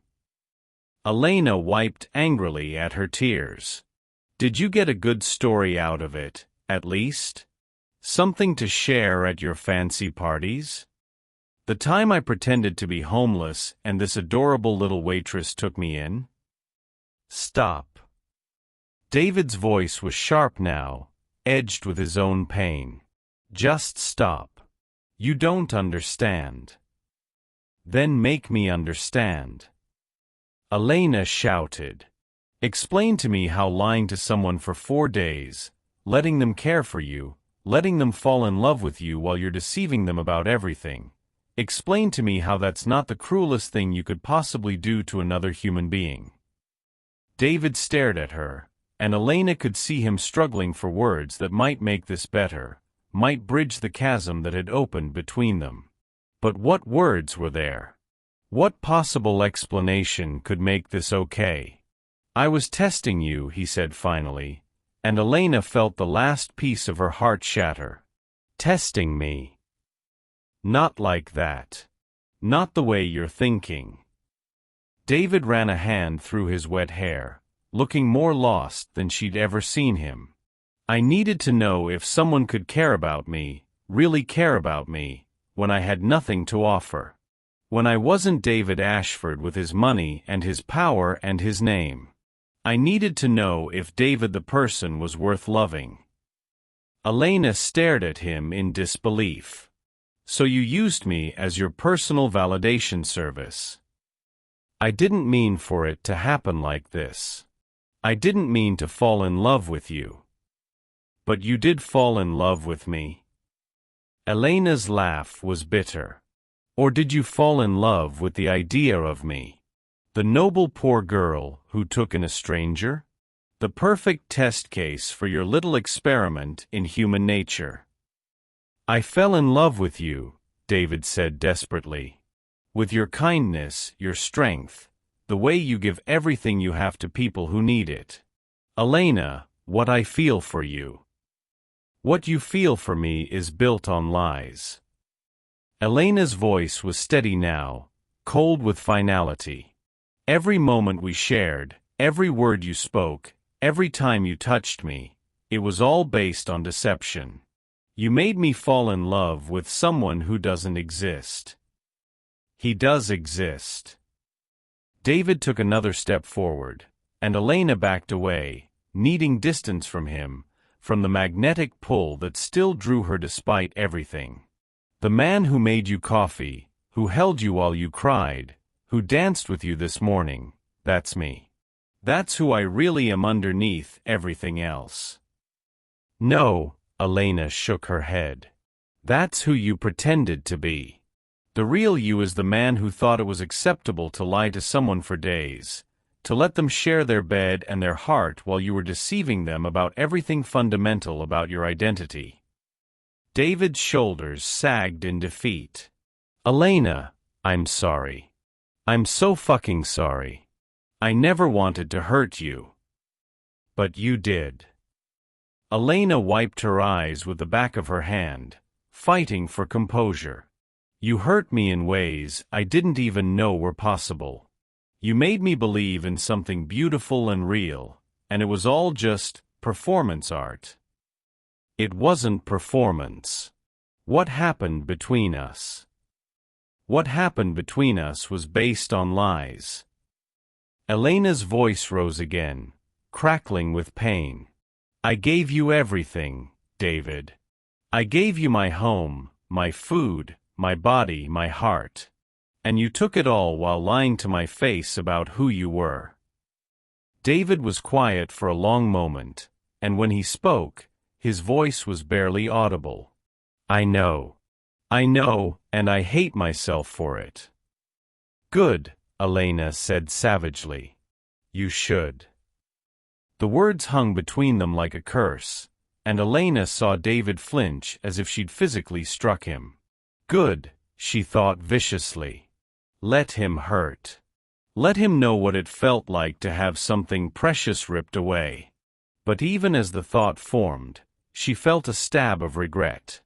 Elena wiped angrily at her tears. Did you get a good story out of it, at least? Something to share at your fancy parties? The time I pretended to be homeless and this adorable little waitress took me in? Stop. David's voice was sharp now, edged with his own pain. Just stop. You don't understand. Then make me understand. Elena shouted. Explain to me how lying to someone for 4 days, letting them care for you, letting them fall in love with you while you're deceiving them about everything. Explain to me how that's not the cruelest thing you could possibly do to another human being. David stared at her, and Elena could see him struggling for words that might make this better, might bridge the chasm that had opened between them. But what words were there? What possible explanation could make this okay? I was testing you, he said finally, and Elena felt the last piece of her heart shatter. Testing me. Not like that. Not the way you're thinking. David ran a hand through his wet hair, looking more lost than she'd ever seen him. I needed to know if someone could care about me, really care about me, when I had nothing to offer. When I wasn't David Ashford with his money and his power and his name. I needed to know if David the person was worth loving. Elena stared at him in disbelief. So you used me as your personal validation service. I didn't mean for it to happen like this. I didn't mean to fall in love with you. But you did fall in love with me. Elena's laugh was bitter. Or did you fall in love with the idea of me? The noble poor girl who took in a stranger? The perfect test case for your little experiment in human nature. I fell in love with you, David said desperately. With your kindness, your strength, the way you give everything you have to people who need it. Elena, what I feel for you. What you feel for me is built on lies. Elena's voice was steady now, cold with finality. Every moment we shared, every word you spoke, every time you touched me, it was all based on deception. You made me fall in love with someone who doesn't exist. He does exist. David took another step forward, and Elena backed away, needing distance from him, from the magnetic pull that still drew her despite everything. The man who made you coffee, who held you while you cried, who danced with you this morning, that's me. That's who I really am underneath everything else. No, Elena shook her head. That's who you pretended to be. The real you is the man who thought it was acceptable to lie to someone for days, to let them share their bed and their heart while you were deceiving them about everything fundamental about your identity. David's shoulders sagged in defeat. Elena, I'm sorry. I'm so fucking sorry. I never wanted to hurt you. But you did. Elena wiped her eyes with the back of her hand, fighting for composure. You hurt me in ways I didn't even know were possible. You made me believe in something beautiful and real, and it was all just performance art. It wasn't performance. What happened between us? What happened between us was based on lies. Elena's voice rose again, crackling with pain. I gave you everything, David. I gave you my home, my food, my body, my heart. And you took it all while lying to my face about who you were. David was quiet for a long moment, and when he spoke, his voice was barely audible. I know, and I hate myself for it. Good, Elena said savagely. You should. The words hung between them like a curse, and Elena saw David flinch as if she'd physically struck him. Good, she thought viciously. Let him hurt. Let him know what it felt like to have something precious ripped away. But even as the thought formed, she felt a stab of regret.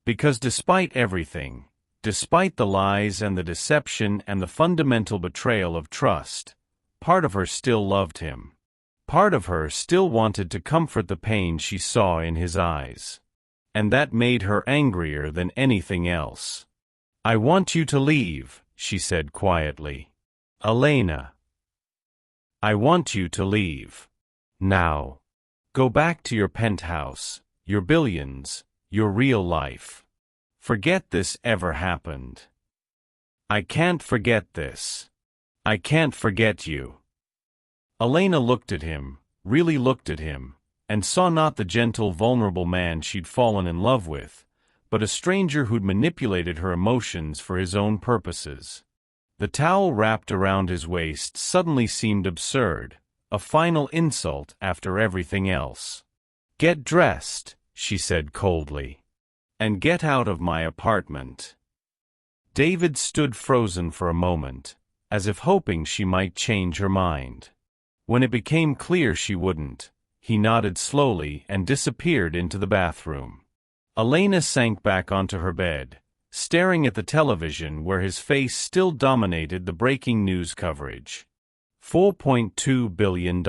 Because despite everything, despite the lies and the deception and the fundamental betrayal of trust, part of her still loved him. Part of her still wanted to comfort the pain she saw in his eyes. And that made her angrier than anything else. I want you to leave, she said quietly. Elena. I want you to leave. Now. Go back to your penthouse, your billions, your real life. Forget this ever happened. I can't forget this. I can't forget you. Elena looked at him, really looked at him, and saw not the gentle, vulnerable man she'd fallen in love with, but a stranger who'd manipulated her emotions for his own purposes. The towel wrapped around his waist suddenly seemed absurd, a final insult after everything else. Get dressed, she said coldly. And get out of my apartment. David stood frozen for a moment, as if hoping she might change her mind. When it became clear she wouldn't, he nodded slowly and disappeared into the bathroom. Elena sank back onto her bed, staring at the television where his face still dominated the breaking news coverage. $4.2 billion.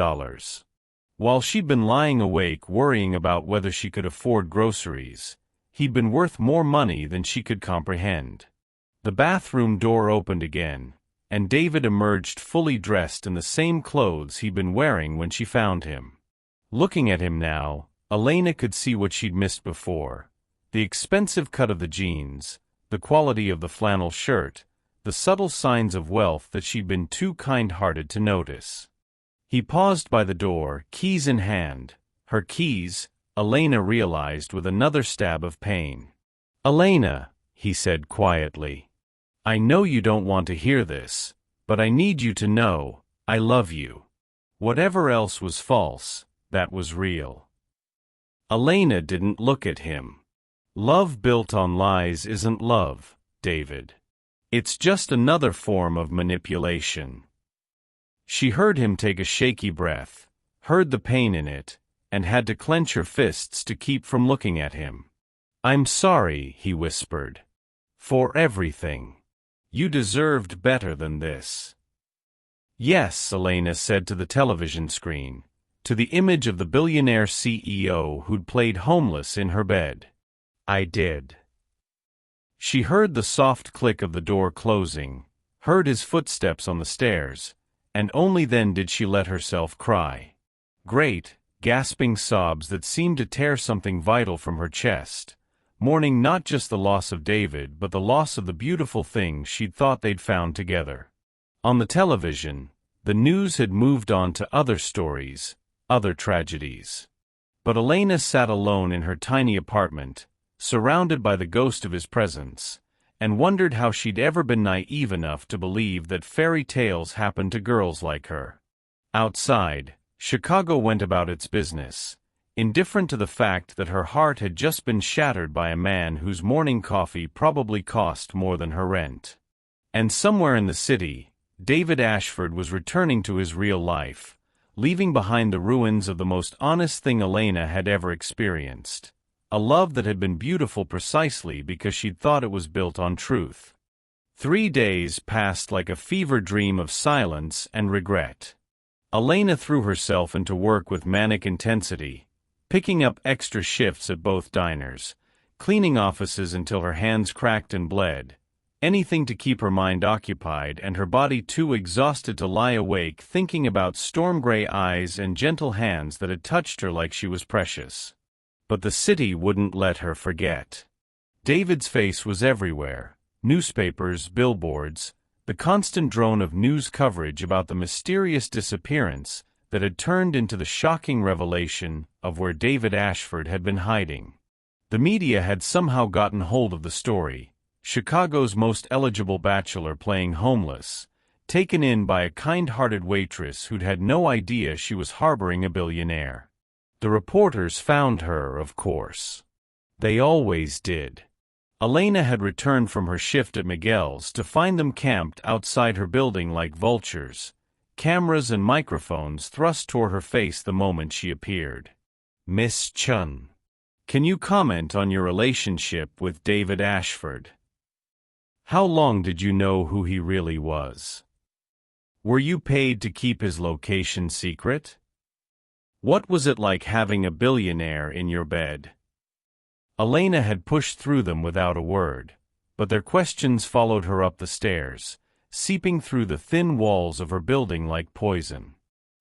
While she'd been lying awake worrying about whether she could afford groceries, he'd been worth more money than she could comprehend. The bathroom door opened again, and David emerged fully dressed in the same clothes he'd been wearing when she found him. Looking at him now, Elena could see what she'd missed before: the expensive cut of the jeans, the quality of the flannel shirt, the subtle signs of wealth that she'd been too kind-hearted to notice. He paused by the door, keys in hand. Her keys, Elena realized with another stab of pain. "Elena," he said quietly, "I know you don't want to hear this, but I need you to know, I love you. Whatever else was false, that was real." Elena didn't look at him. Love built on lies isn't love, David. It's just another form of manipulation. She heard him take a shaky breath, heard the pain in it, and had to clench her fists to keep from looking at him. "I'm sorry," he whispered. "For everything. You deserved better than this." "Yes," Elena said to the television screen, to the image of the billionaire CEO who'd played homeless in her bed. "I did." She heard the soft click of the door closing, heard his footsteps on the stairs, and only then did she let herself cry. Great, gasping sobs that seemed to tear something vital from her chest, mourning not just the loss of David but the loss of the beautiful things she'd thought they'd found together. On the television, the news had moved on to other stories, other tragedies. But Elena sat alone in her tiny apartment, surrounded by the ghost of his presence, and wondered how she'd ever been naive enough to believe that fairy tales happened to girls like her. Outside, Chicago went about its business, indifferent to the fact that her heart had just been shattered by a man whose morning coffee probably cost more than her rent. And somewhere in the city, David Ashford was returning to his real life, leaving behind the ruins of the most honest thing Elena had ever experienced. A love that had been beautiful precisely because she'd thought it was built on truth. 3 days passed like a fever dream of silence and regret. Elena threw herself into work with manic intensity, picking up extra shifts at both diners, cleaning offices until her hands cracked and bled, anything to keep her mind occupied and her body too exhausted to lie awake thinking about storm-gray eyes and gentle hands that had touched her like she was precious. But the city wouldn't let her forget. David's face was everywhere: newspapers, billboards, the constant drone of news coverage about the mysterious disappearance that had turned into the shocking revelation of where David Ashford had been hiding. The media had somehow gotten hold of the story: Chicago's most eligible bachelor playing homeless, taken in by a kind-hearted waitress who'd had no idea she was harboring a billionaire. The reporters found her, of course. They always did. Elena had returned from her shift at Miguel's to find them camped outside her building like vultures, cameras and microphones thrust toward her face the moment she appeared. "Miss Chun, can you comment on your relationship with David Ashford? How long did you know who he really was? Were you paid to keep his location secret? What was it like having a billionaire in your bed?" Elena had pushed through them without a word, but their questions followed her up the stairs, seeping through the thin walls of her building like poison.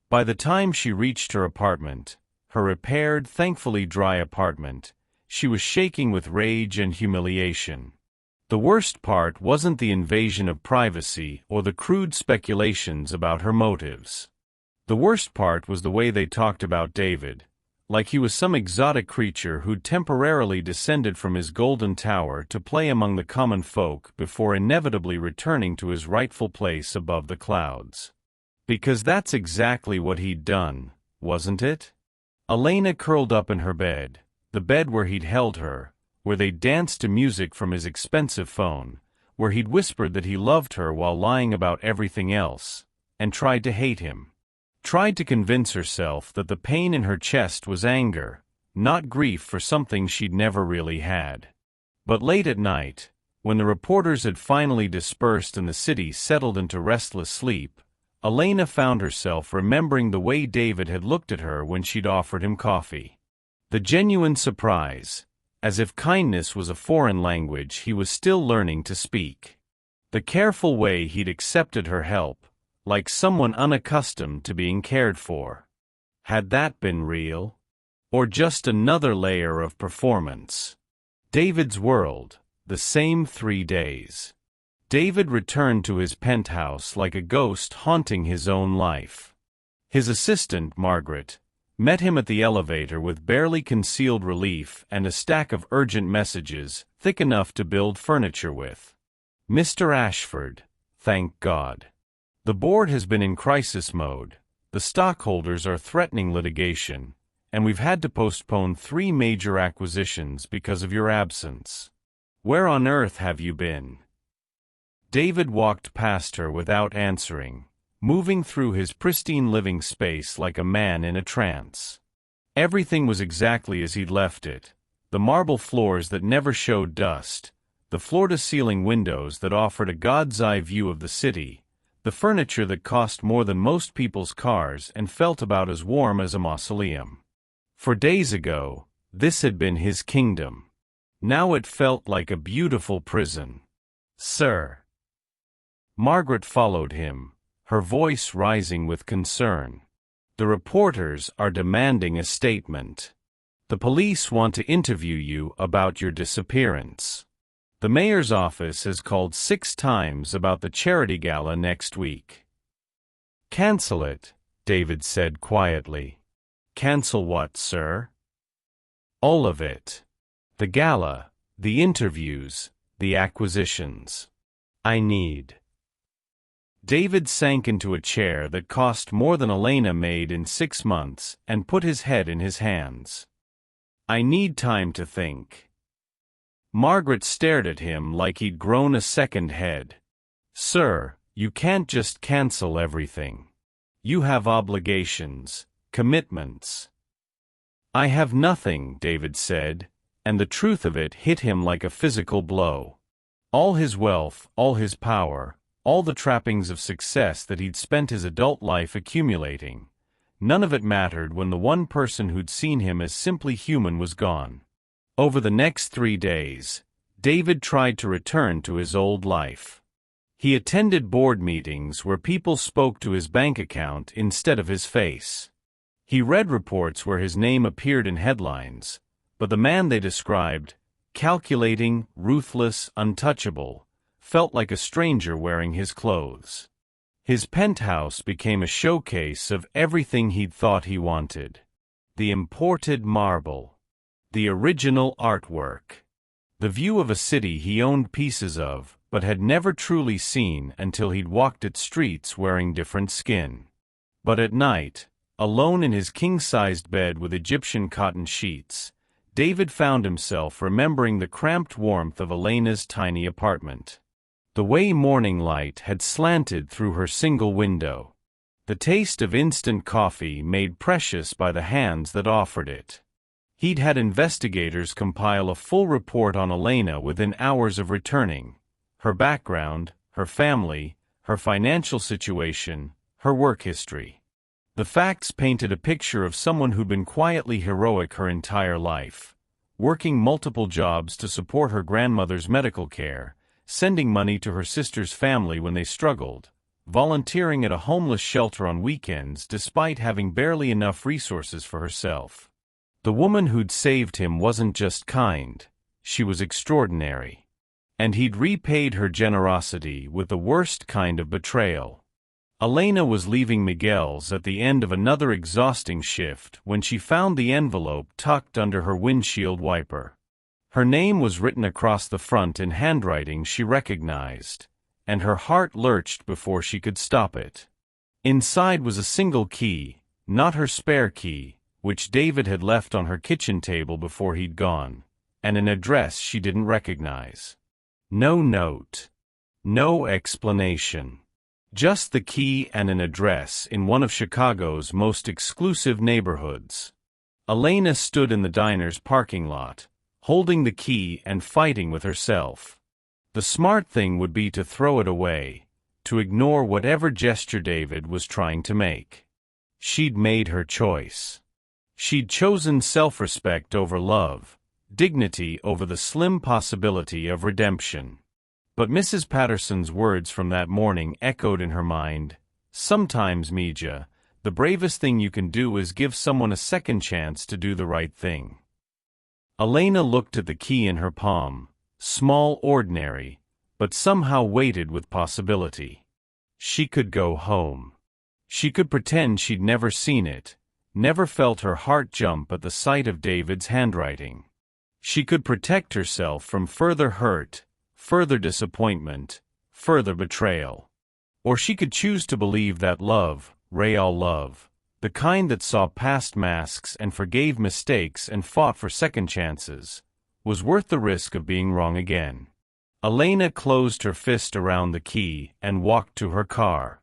By the time she reached her apartment, her repaired, thankfully dry apartment, she was shaking with rage and humiliation. The worst part wasn't the invasion of privacy or the crude speculations about her motives. The worst part was the way they talked about David, like he was some exotic creature who'd temporarily descended from his golden tower to play among the common folk before inevitably returning to his rightful place above the clouds. Because that's exactly what he'd done, wasn't it? Elena curled up in her bed, the bed where he'd held her, where they'd danced to music from his expensive phone, where he'd whispered that he loved her while lying about everything else, and tried to hate him. Tried to convince herself that the pain in her chest was anger, not grief for something she'd never really had. But late at night, when the reporters had finally dispersed and the city settled into restless sleep, Elena found herself remembering the way David had looked at her when she'd offered him coffee. The genuine surprise, as if kindness was a foreign language he was still learning to speak. The careful way he'd accepted her help, like someone unaccustomed to being cared for. Had that been real? Or just another layer of performance? David's world, the same 3 days. David returned to his penthouse like a ghost haunting his own life. His assistant, Margaret, met him at the elevator with barely concealed relief and a stack of urgent messages, thick enough to build furniture with. Mr. Ashford, thank God. The board has been in crisis mode, the stockholders are threatening litigation, and we've had to postpone 3 major acquisitions because of your absence. Where on earth have you been? David walked past her without answering, moving through his pristine living space like a man in a trance. Everything was exactly as he'd left it, the marble floors that never showed dust, the floor-to-ceiling windows that offered a god's-eye view of the city, the furniture that cost more than most people's cars and felt about as warm as a mausoleum. For days ago, this had been his kingdom. Now it felt like a beautiful prison. Sir. Margaret followed him, her voice rising with concern. The reporters are demanding a statement. The police want to interview you about your disappearance. The mayor's office has called 6 times about the charity gala next week. Cancel it, David said quietly. Cancel what, sir? All of it. The gala, the interviews, the acquisitions. I need. David sank into a chair that cost more than Elena made in 6 months and put his head in his hands. I need time to think. Margaret stared at him like he'd grown a second head. Sir, you can't just cancel everything. You have obligations, commitments. I have nothing, David said, and the truth of it hit him like a physical blow. All his wealth, all his power, all the trappings of success that he'd spent his adult life accumulating, none of it mattered when the one person who'd seen him as simply human was gone. Over the next 3 days, David tried to return to his old life. He attended board meetings where people spoke to his bank account instead of his face. He read reports where his name appeared in headlines, but the man they described, calculating, ruthless, untouchable, felt like a stranger wearing his clothes. His penthouse became a showcase of everything he'd thought he wanted. The imported marble. The original artwork. The view of a city he owned pieces of, but had never truly seen until he'd walked its streets wearing different skin. But at night, alone in his king-sized bed with Egyptian cotton sheets, David found himself remembering the cramped warmth of Elena's tiny apartment. The way morning light had slanted through her single window. The taste of instant coffee made precious by the hands that offered it. He'd had investigators compile a full report on Elena within hours of returning. Her background, her family, her financial situation, her work history. The facts painted a picture of someone who'd been quietly heroic her entire life, working multiple jobs to support her grandmother's medical care, sending money to her sister's family when they struggled, volunteering at a homeless shelter on weekends despite having barely enough resources for herself. The woman who'd saved him wasn't just kind, she was extraordinary. And he'd repaid her generosity with the worst kind of betrayal. Elena was leaving Miguel's at the end of another exhausting shift when she found the envelope tucked under her windshield wiper. Her name was written across the front in handwriting she recognized, and her heart lurched before she could stop it. Inside was a single key, not her spare key, which David had left on her kitchen table before he'd gone, and an address she didn't recognize. No note. No explanation. Just the key and an address in one of Chicago's most exclusive neighborhoods. Elena stood in the diner's parking lot, holding the key and fighting with herself. The smart thing would be to throw it away, to ignore whatever gesture David was trying to make. She'd made her choice. She'd chosen self-respect over love, dignity over the slim possibility of redemption. But Mrs. Patterson's words from that morning echoed in her mind. Sometimes, Mija, the bravest thing you can do is give someone a second chance to do the right thing. Elena looked at the key in her palm, small, ordinary, but somehow weighted with possibility. She could go home. She could pretend she'd never seen it, never felt her heart jump at the sight of David's handwriting. She could protect herself from further hurt, further disappointment, further betrayal. Or she could choose to believe that love, real love, the kind that saw past masks and forgave mistakes and fought for second chances, was worth the risk of being wrong again. Elena closed her fist around the key and walked to her car.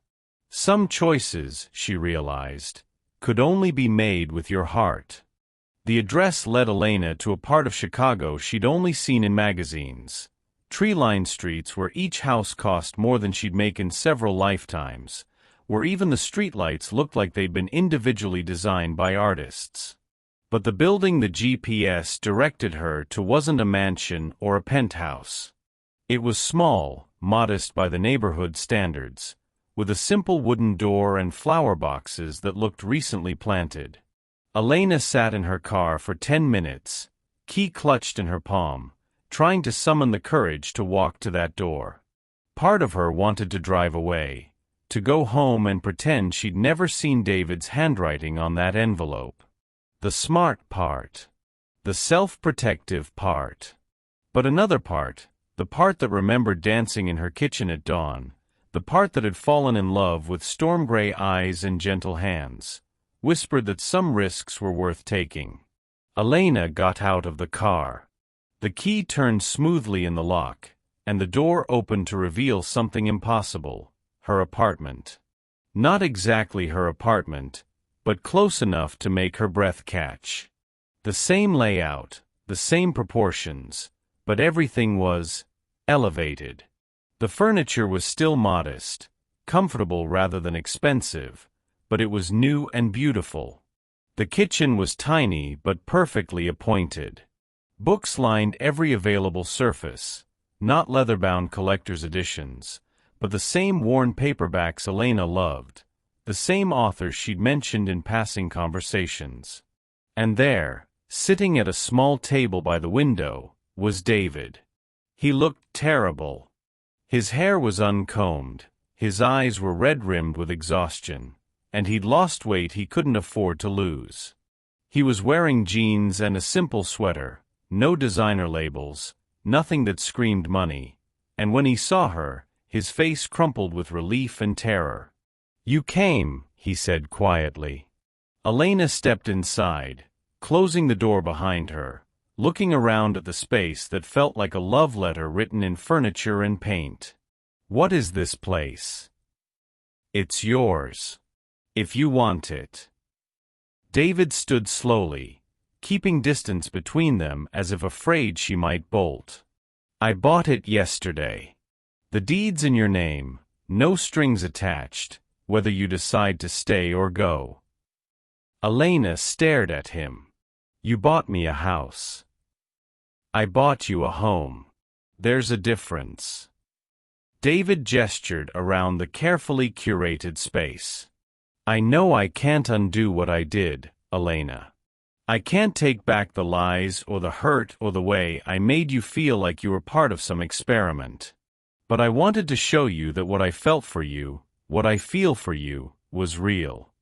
Some choices, she realized, could only be made with your heart. The address led Elena to a part of Chicago she'd only seen in magazines. Tree-lined streets where each house cost more than she'd make in several lifetimes, where even the streetlights looked like they'd been individually designed by artists. But the building the GPS directed her to wasn't a mansion or a penthouse. It was small, modest by the neighborhood standards, with a simple wooden door and flower boxes that looked recently planted. Elena sat in her car for 10 minutes, key clutched in her palm, trying to summon the courage to walk to that door. Part of her wanted to drive away, to go home and pretend she'd never seen David's handwriting on that envelope. The smart part. The self-protective part. But another part, the part that remembered dancing in her kitchen at dawn, the part that had fallen in love with storm-gray eyes and gentle hands, whispered that some risks were worth taking. Elena got out of the car. The key turned smoothly in the lock, and the door opened to reveal something impossible, her apartment. Not exactly her apartment, but close enough to make her breath catch. The same layout, the same proportions, but everything was elevated. The furniture was still modest, comfortable rather than expensive, but it was new and beautiful. The kitchen was tiny but perfectly appointed. Books lined every available surface, not leather-bound collector's editions, but the same worn paperbacks Elena loved, the same authors she'd mentioned in passing conversations. And there, sitting at a small table by the window, was David. He looked terrible. His hair was uncombed, his eyes were red-rimmed with exhaustion, and he'd lost weight he couldn't afford to lose. He was wearing jeans and a simple sweater, no designer labels, nothing that screamed money, and when he saw her, his face crumpled with relief and terror. "You came," he said quietly. Elena stepped inside, closing the door behind her, looking around at the space that felt like a love letter written in furniture and paint. "What is this place?" "It's yours. If you want it." David stood slowly, keeping distance between them as if afraid she might bolt. "I bought it yesterday. The deed's in your name, no strings attached, whether you decide to stay or go." Elena stared at him. "You bought me a house. I bought you a home. There's a difference." David gestured around the carefully curated space. "I know I can't undo what I did, Elena. I can't take back the lies or the hurt or the way I made you feel like you were part of some experiment. But I wanted to show you that what I felt for you, what I feel for you, was real.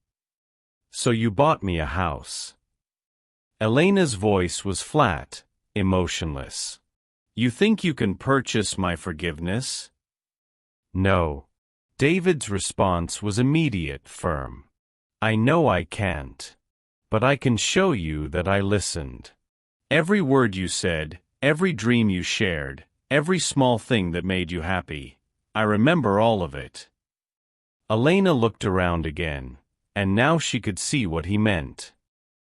So you bought me a house." Elena's voice was flat, emotionless. "You think you can purchase my forgiveness?" "No." David's response was immediate, firm. "I know I can't. But I can show you that I listened. Every word you said, every dream you shared, every small thing that made you happy, I remember all of it." Elena looked around again, and now she could see what he meant.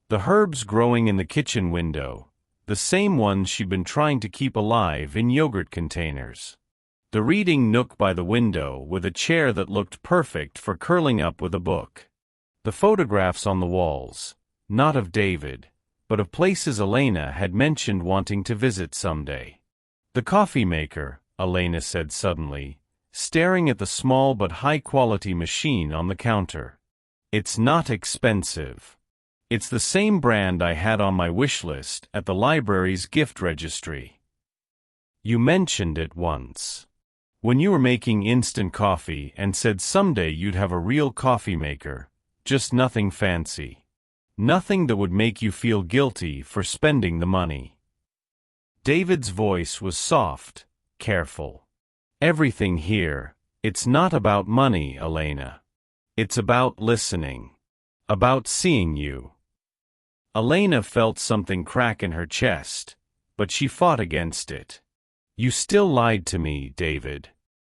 The herbs growing in the kitchen window, the same ones she'd been trying to keep alive in yogurt containers. The reading nook by the window with a chair that looked perfect for curling up with a book. The photographs on the walls, not of David, but of places Elena had mentioned wanting to visit someday. The coffee maker, Elena said suddenly, staring at the small but high-quality machine on the counter. It's not expensive. It's the same brand I had on my wish list at the library's gift registry. You mentioned it once. When you were making instant coffee and said someday you'd have a real coffee maker, just nothing fancy. Nothing that would make you feel guilty for spending the money. David's voice was soft, careful. Everything here, it's not about money, Elena. It's about listening. About seeing you. Elena felt something crack in her chest, but she fought against it. You still lied to me, David.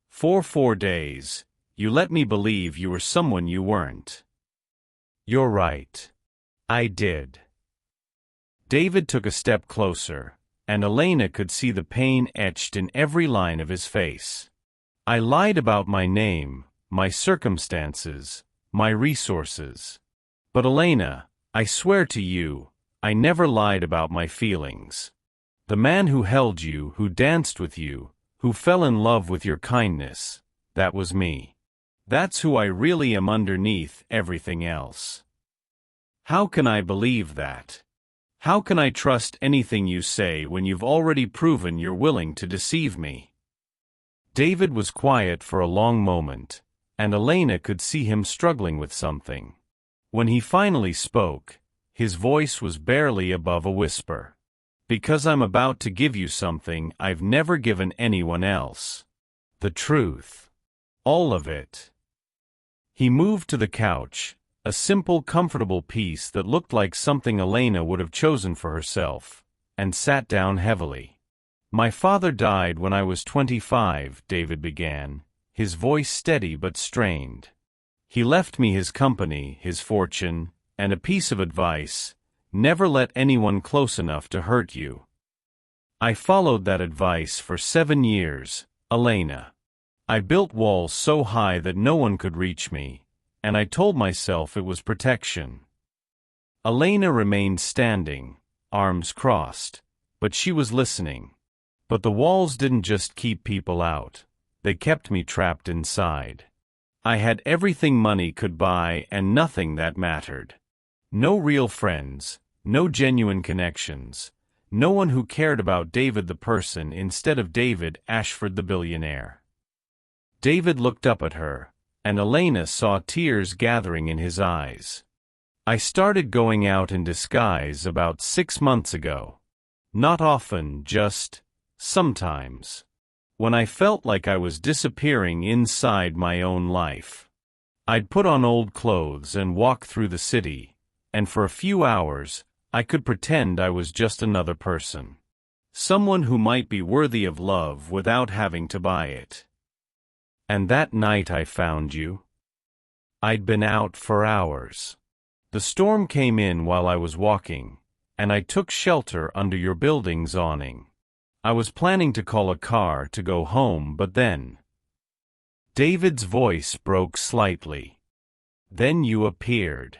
For 4 days, you let me believe you were someone you weren't. You're right. I did. David took a step closer, and Elena could see the pain etched in every line of his face. I lied about my name, my circumstances, my resources. But Elena, I swear to you, I never lied about my feelings. The man who held you, who danced with you, who fell in love with your kindness, that was me. That's who I really am underneath everything else. How can I believe that? How can I trust anything you say when you've already proven you're willing to deceive me? David was quiet for a long moment, and Elena could see him struggling with something. When he finally spoke, his voice was barely above a whisper. Because I'm about to give you something I've never given anyone else. The truth. All of it. He moved to the couch, a simple, comfortable piece that looked like something Elena would have chosen for herself, and sat down heavily. My father died when I was 25, David began, his voice steady but strained. He left me his company, his fortune, and a piece of advice: never let anyone close enough to hurt you. I followed that advice for 7 years, Elena. I built walls so high that no one could reach me, and I told myself it was protection. Elena remained standing, arms crossed, but she was listening. But the walls didn't just keep people out, they kept me trapped inside. I had everything money could buy and nothing that mattered. No real friends. No genuine connections. No one who cared about David the person instead of David Ashford the billionaire. David looked up at her, and Elena saw tears gathering in his eyes. I started going out in disguise about 6 months ago. Not often, just sometimes. When I felt like I was disappearing inside my own life. I'd put on old clothes and walk through the city, and for a few hours, I could pretend I was just another person. Someone who might be worthy of love without having to buy it. And that night I found you. I'd been out for hours. The storm came in while I was walking, and I took shelter under your building's awning. I was planning to call a car to go home, but then... David's voice broke slightly. Then you appeared.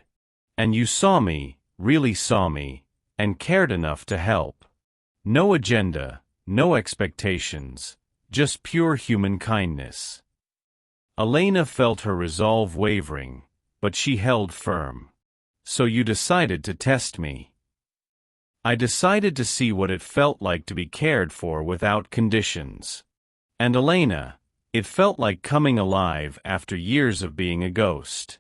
And you saw me, really saw me, and cared enough to help. No agenda, no expectations, just pure human kindness. Elena felt her resolve wavering, but she held firm. So you decided to test me. I decided to see what it felt like to be cared for without conditions. And Elena, it felt like coming alive after years of being a ghost.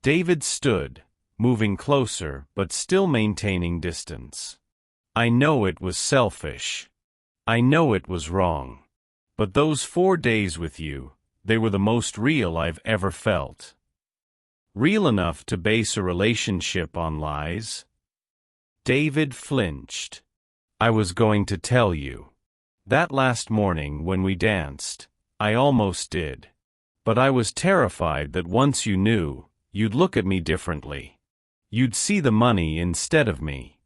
David stood, moving closer but still maintaining distance. I know it was selfish. I know it was wrong. But those 4 days with you, they were the most real I've ever felt. Real enough to base a relationship on lies? David flinched. I was going to tell you. That last morning when we danced, I almost did. But I was terrified that once you knew, you'd look at me differently. You'd see the money instead of me.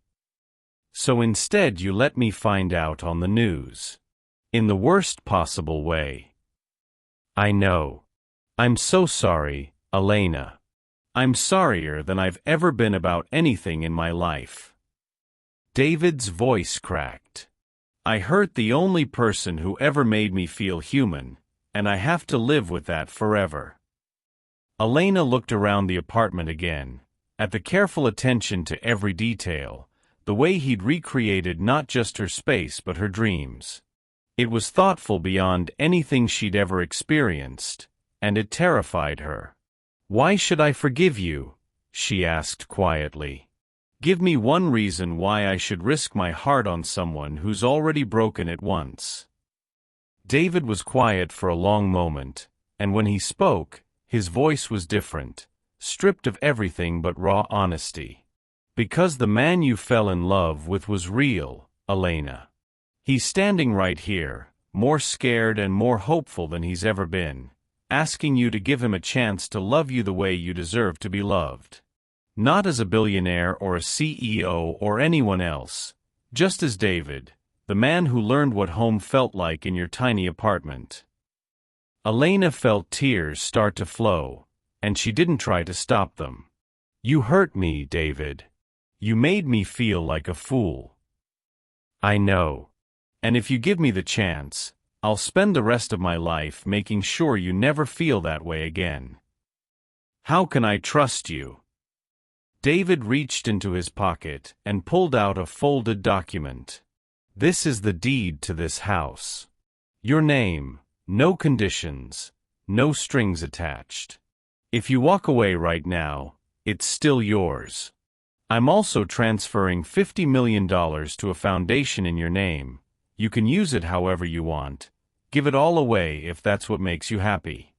So instead you let me find out on the news. In the worst possible way. I know. I'm so sorry, Elena. I'm sorrier than I've ever been about anything in my life. David's voice cracked. I hurt the only person who ever made me feel human, and I have to live with that forever. Elena looked around the apartment again, at the careful attention to every detail, the way he'd recreated not just her space but her dreams. It was thoughtful beyond anything she'd ever experienced, and it terrified her. Why should I forgive you? She asked quietly. Give me one reason why I should risk my heart on someone who's already broken it once. David was quiet for a long moment, and when he spoke, his voice was different, stripped of everything but raw honesty. Because the man you fell in love with was real, Elena. He's standing right here, more scared and more hopeful than he's ever been, asking you to give him a chance to love you the way you deserve to be loved. Not as a billionaire or a CEO or anyone else, just as David, the man who learned what home felt like in your tiny apartment. Elena felt tears start to flow, and she didn't try to stop them. You hurt me, David. You made me feel like a fool. I know. And if you give me the chance, I'll spend the rest of my life making sure you never feel that way again. How can I trust you? David reached into his pocket and pulled out a folded document. This is the deed to this house. Your name, no conditions, no strings attached. If you walk away right now, it's still yours. I'm also transferring $50 million to a foundation in your name. You can use it however you want. Give it all away if that's what makes you happy.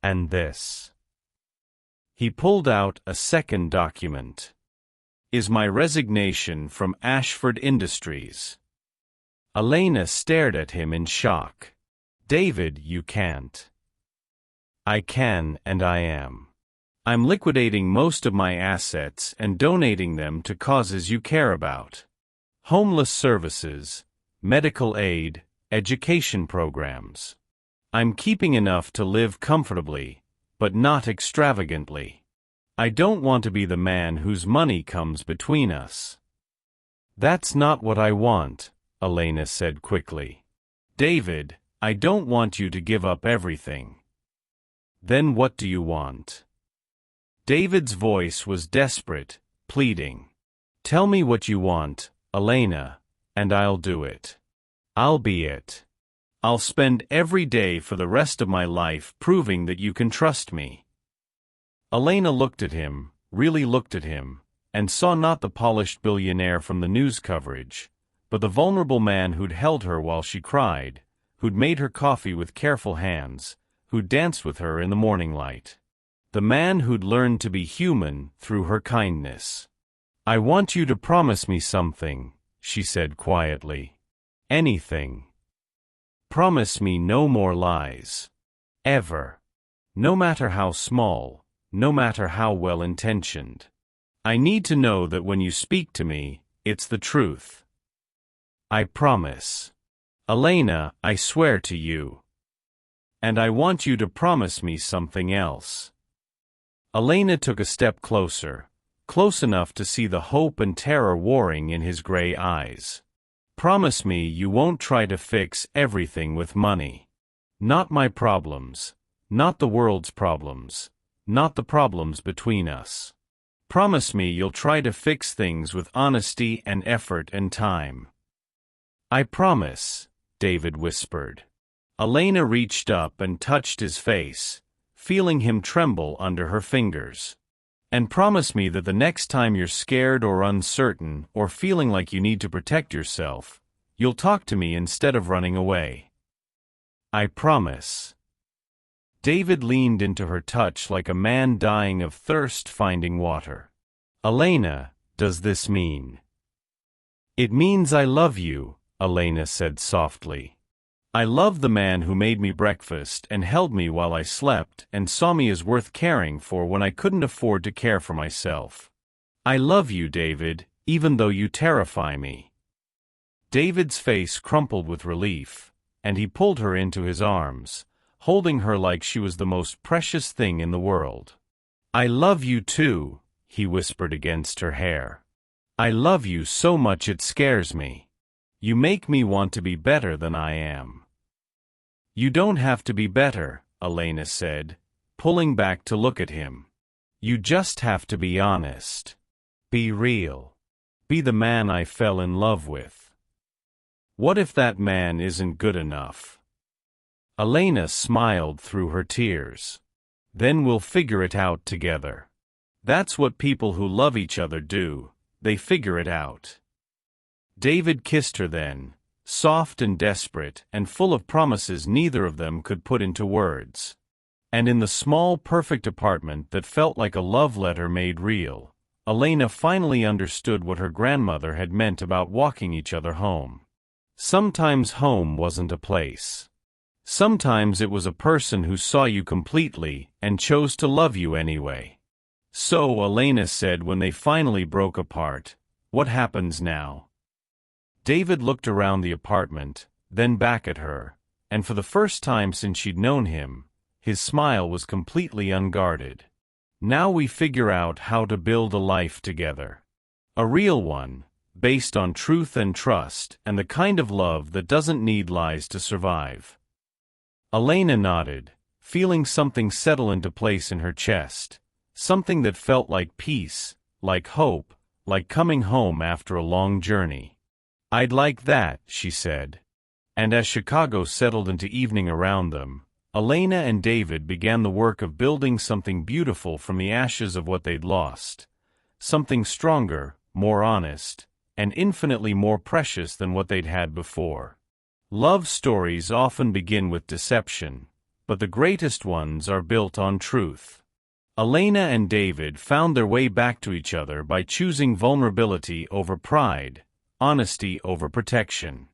And this. He pulled out a second document. Is my resignation from Ashford Industries. Elena stared at him in shock. David, you can't. I can and I am. I'm liquidating most of my assets and donating them to causes you care about. Homeless services, medical aid, education programs. I'm keeping enough to live comfortably, but not extravagantly. I don't want to be the man whose money comes between us. That's not what I want, Elena said quickly. David, I don't want you to give up everything. Then what do you want? David's voice was desperate, pleading. Tell me what you want, Elena, and I'll do it. I'll be it. I'll spend every day for the rest of my life proving that you can trust me. Elena looked at him, really looked at him, and saw not the polished billionaire from the news coverage, but the vulnerable man who'd held her while she cried, who'd made her coffee with careful hands, who'd danced with her in the morning light. The man who'd learned to be human through her kindness. I want you to promise me something, she said quietly. Anything. Promise me no more lies. Ever. No matter how small, no matter how well-intentioned. I need to know that when you speak to me, it's the truth. I promise. Elena, I swear to you. And I want you to promise me something else. Elena took a step closer, close enough to see the hope and terror warring in his gray eyes. Promise me you won't try to fix everything with money. Not my problems, not the world's problems, not the problems between us. Promise me you'll try to fix things with honesty and effort and time. I promise, David whispered. Elena reached up and touched his face, feeling him tremble under her fingers. And promise me that the next time you're scared or uncertain or feeling like you need to protect yourself, you'll talk to me instead of running away. I promise. David leaned into her touch like a man dying of thirst finding water. Elena, does this mean? It means I love you, Elena said softly. I love the man who made me breakfast and held me while I slept and saw me as worth caring for when I couldn't afford to care for myself. I love you, David, even though you terrify me. David's face crumpled with relief, and he pulled her into his arms, holding her like she was the most precious thing in the world. "I love you too," he whispered against her hair. "I love you so much it scares me. You make me want to be better than I am." "You don't have to be better," Elena said, pulling back to look at him. "You just have to be honest. Be real. Be the man I fell in love with. What if that man isn't good enough?" Elena smiled through her tears. "Then we'll figure it out together. That's what people who love each other do, they figure it out." David kissed her then, soft and desperate and full of promises neither of them could put into words. And in the small, perfect apartment that felt like a love letter made real, Elena finally understood what her grandmother had meant about walking each other home. Sometimes home wasn't a place. Sometimes it was a person who saw you completely and chose to love you anyway. "So," Elena said when they finally broke apart, "what happens now?" David looked around the apartment, then back at her, and for the first time since she'd known him, his smile was completely unguarded. "Now we figure out how to build a life together. A real one, based on truth and trust, and the kind of love that doesn't need lies to survive." Elena nodded, feeling something settle into place in her chest, something that felt like peace, like hope, like coming home after a long journey. "I'd like that," she said. And as Chicago settled into evening around them, Elena and David began the work of building something beautiful from the ashes of what they'd lost. Something stronger, more honest, and infinitely more precious than what they'd had before. Love stories often begin with deception, but the greatest ones are built on truth. Elena and David found their way back to each other by choosing vulnerability over pride, honesty over protection.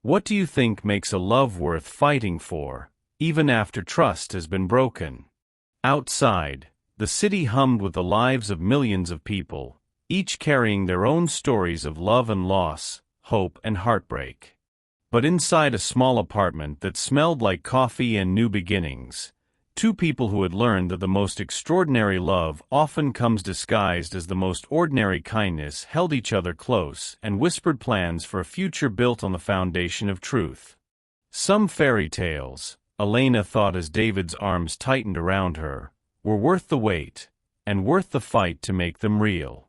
What do you think makes a love worth fighting for, even after trust has been broken? Outside, the city hummed with the lives of millions of people, each carrying their own stories of love and loss, hope and heartbreak. But inside a small apartment that smelled like coffee and new beginnings, two people who had learned that the most extraordinary love often comes disguised as the most ordinary kindness held each other close and whispered plans for a future built on the foundation of truth. Some fairy tales, Elena thought as David's arms tightened around her, were worth the wait, and worth the fight to make them real.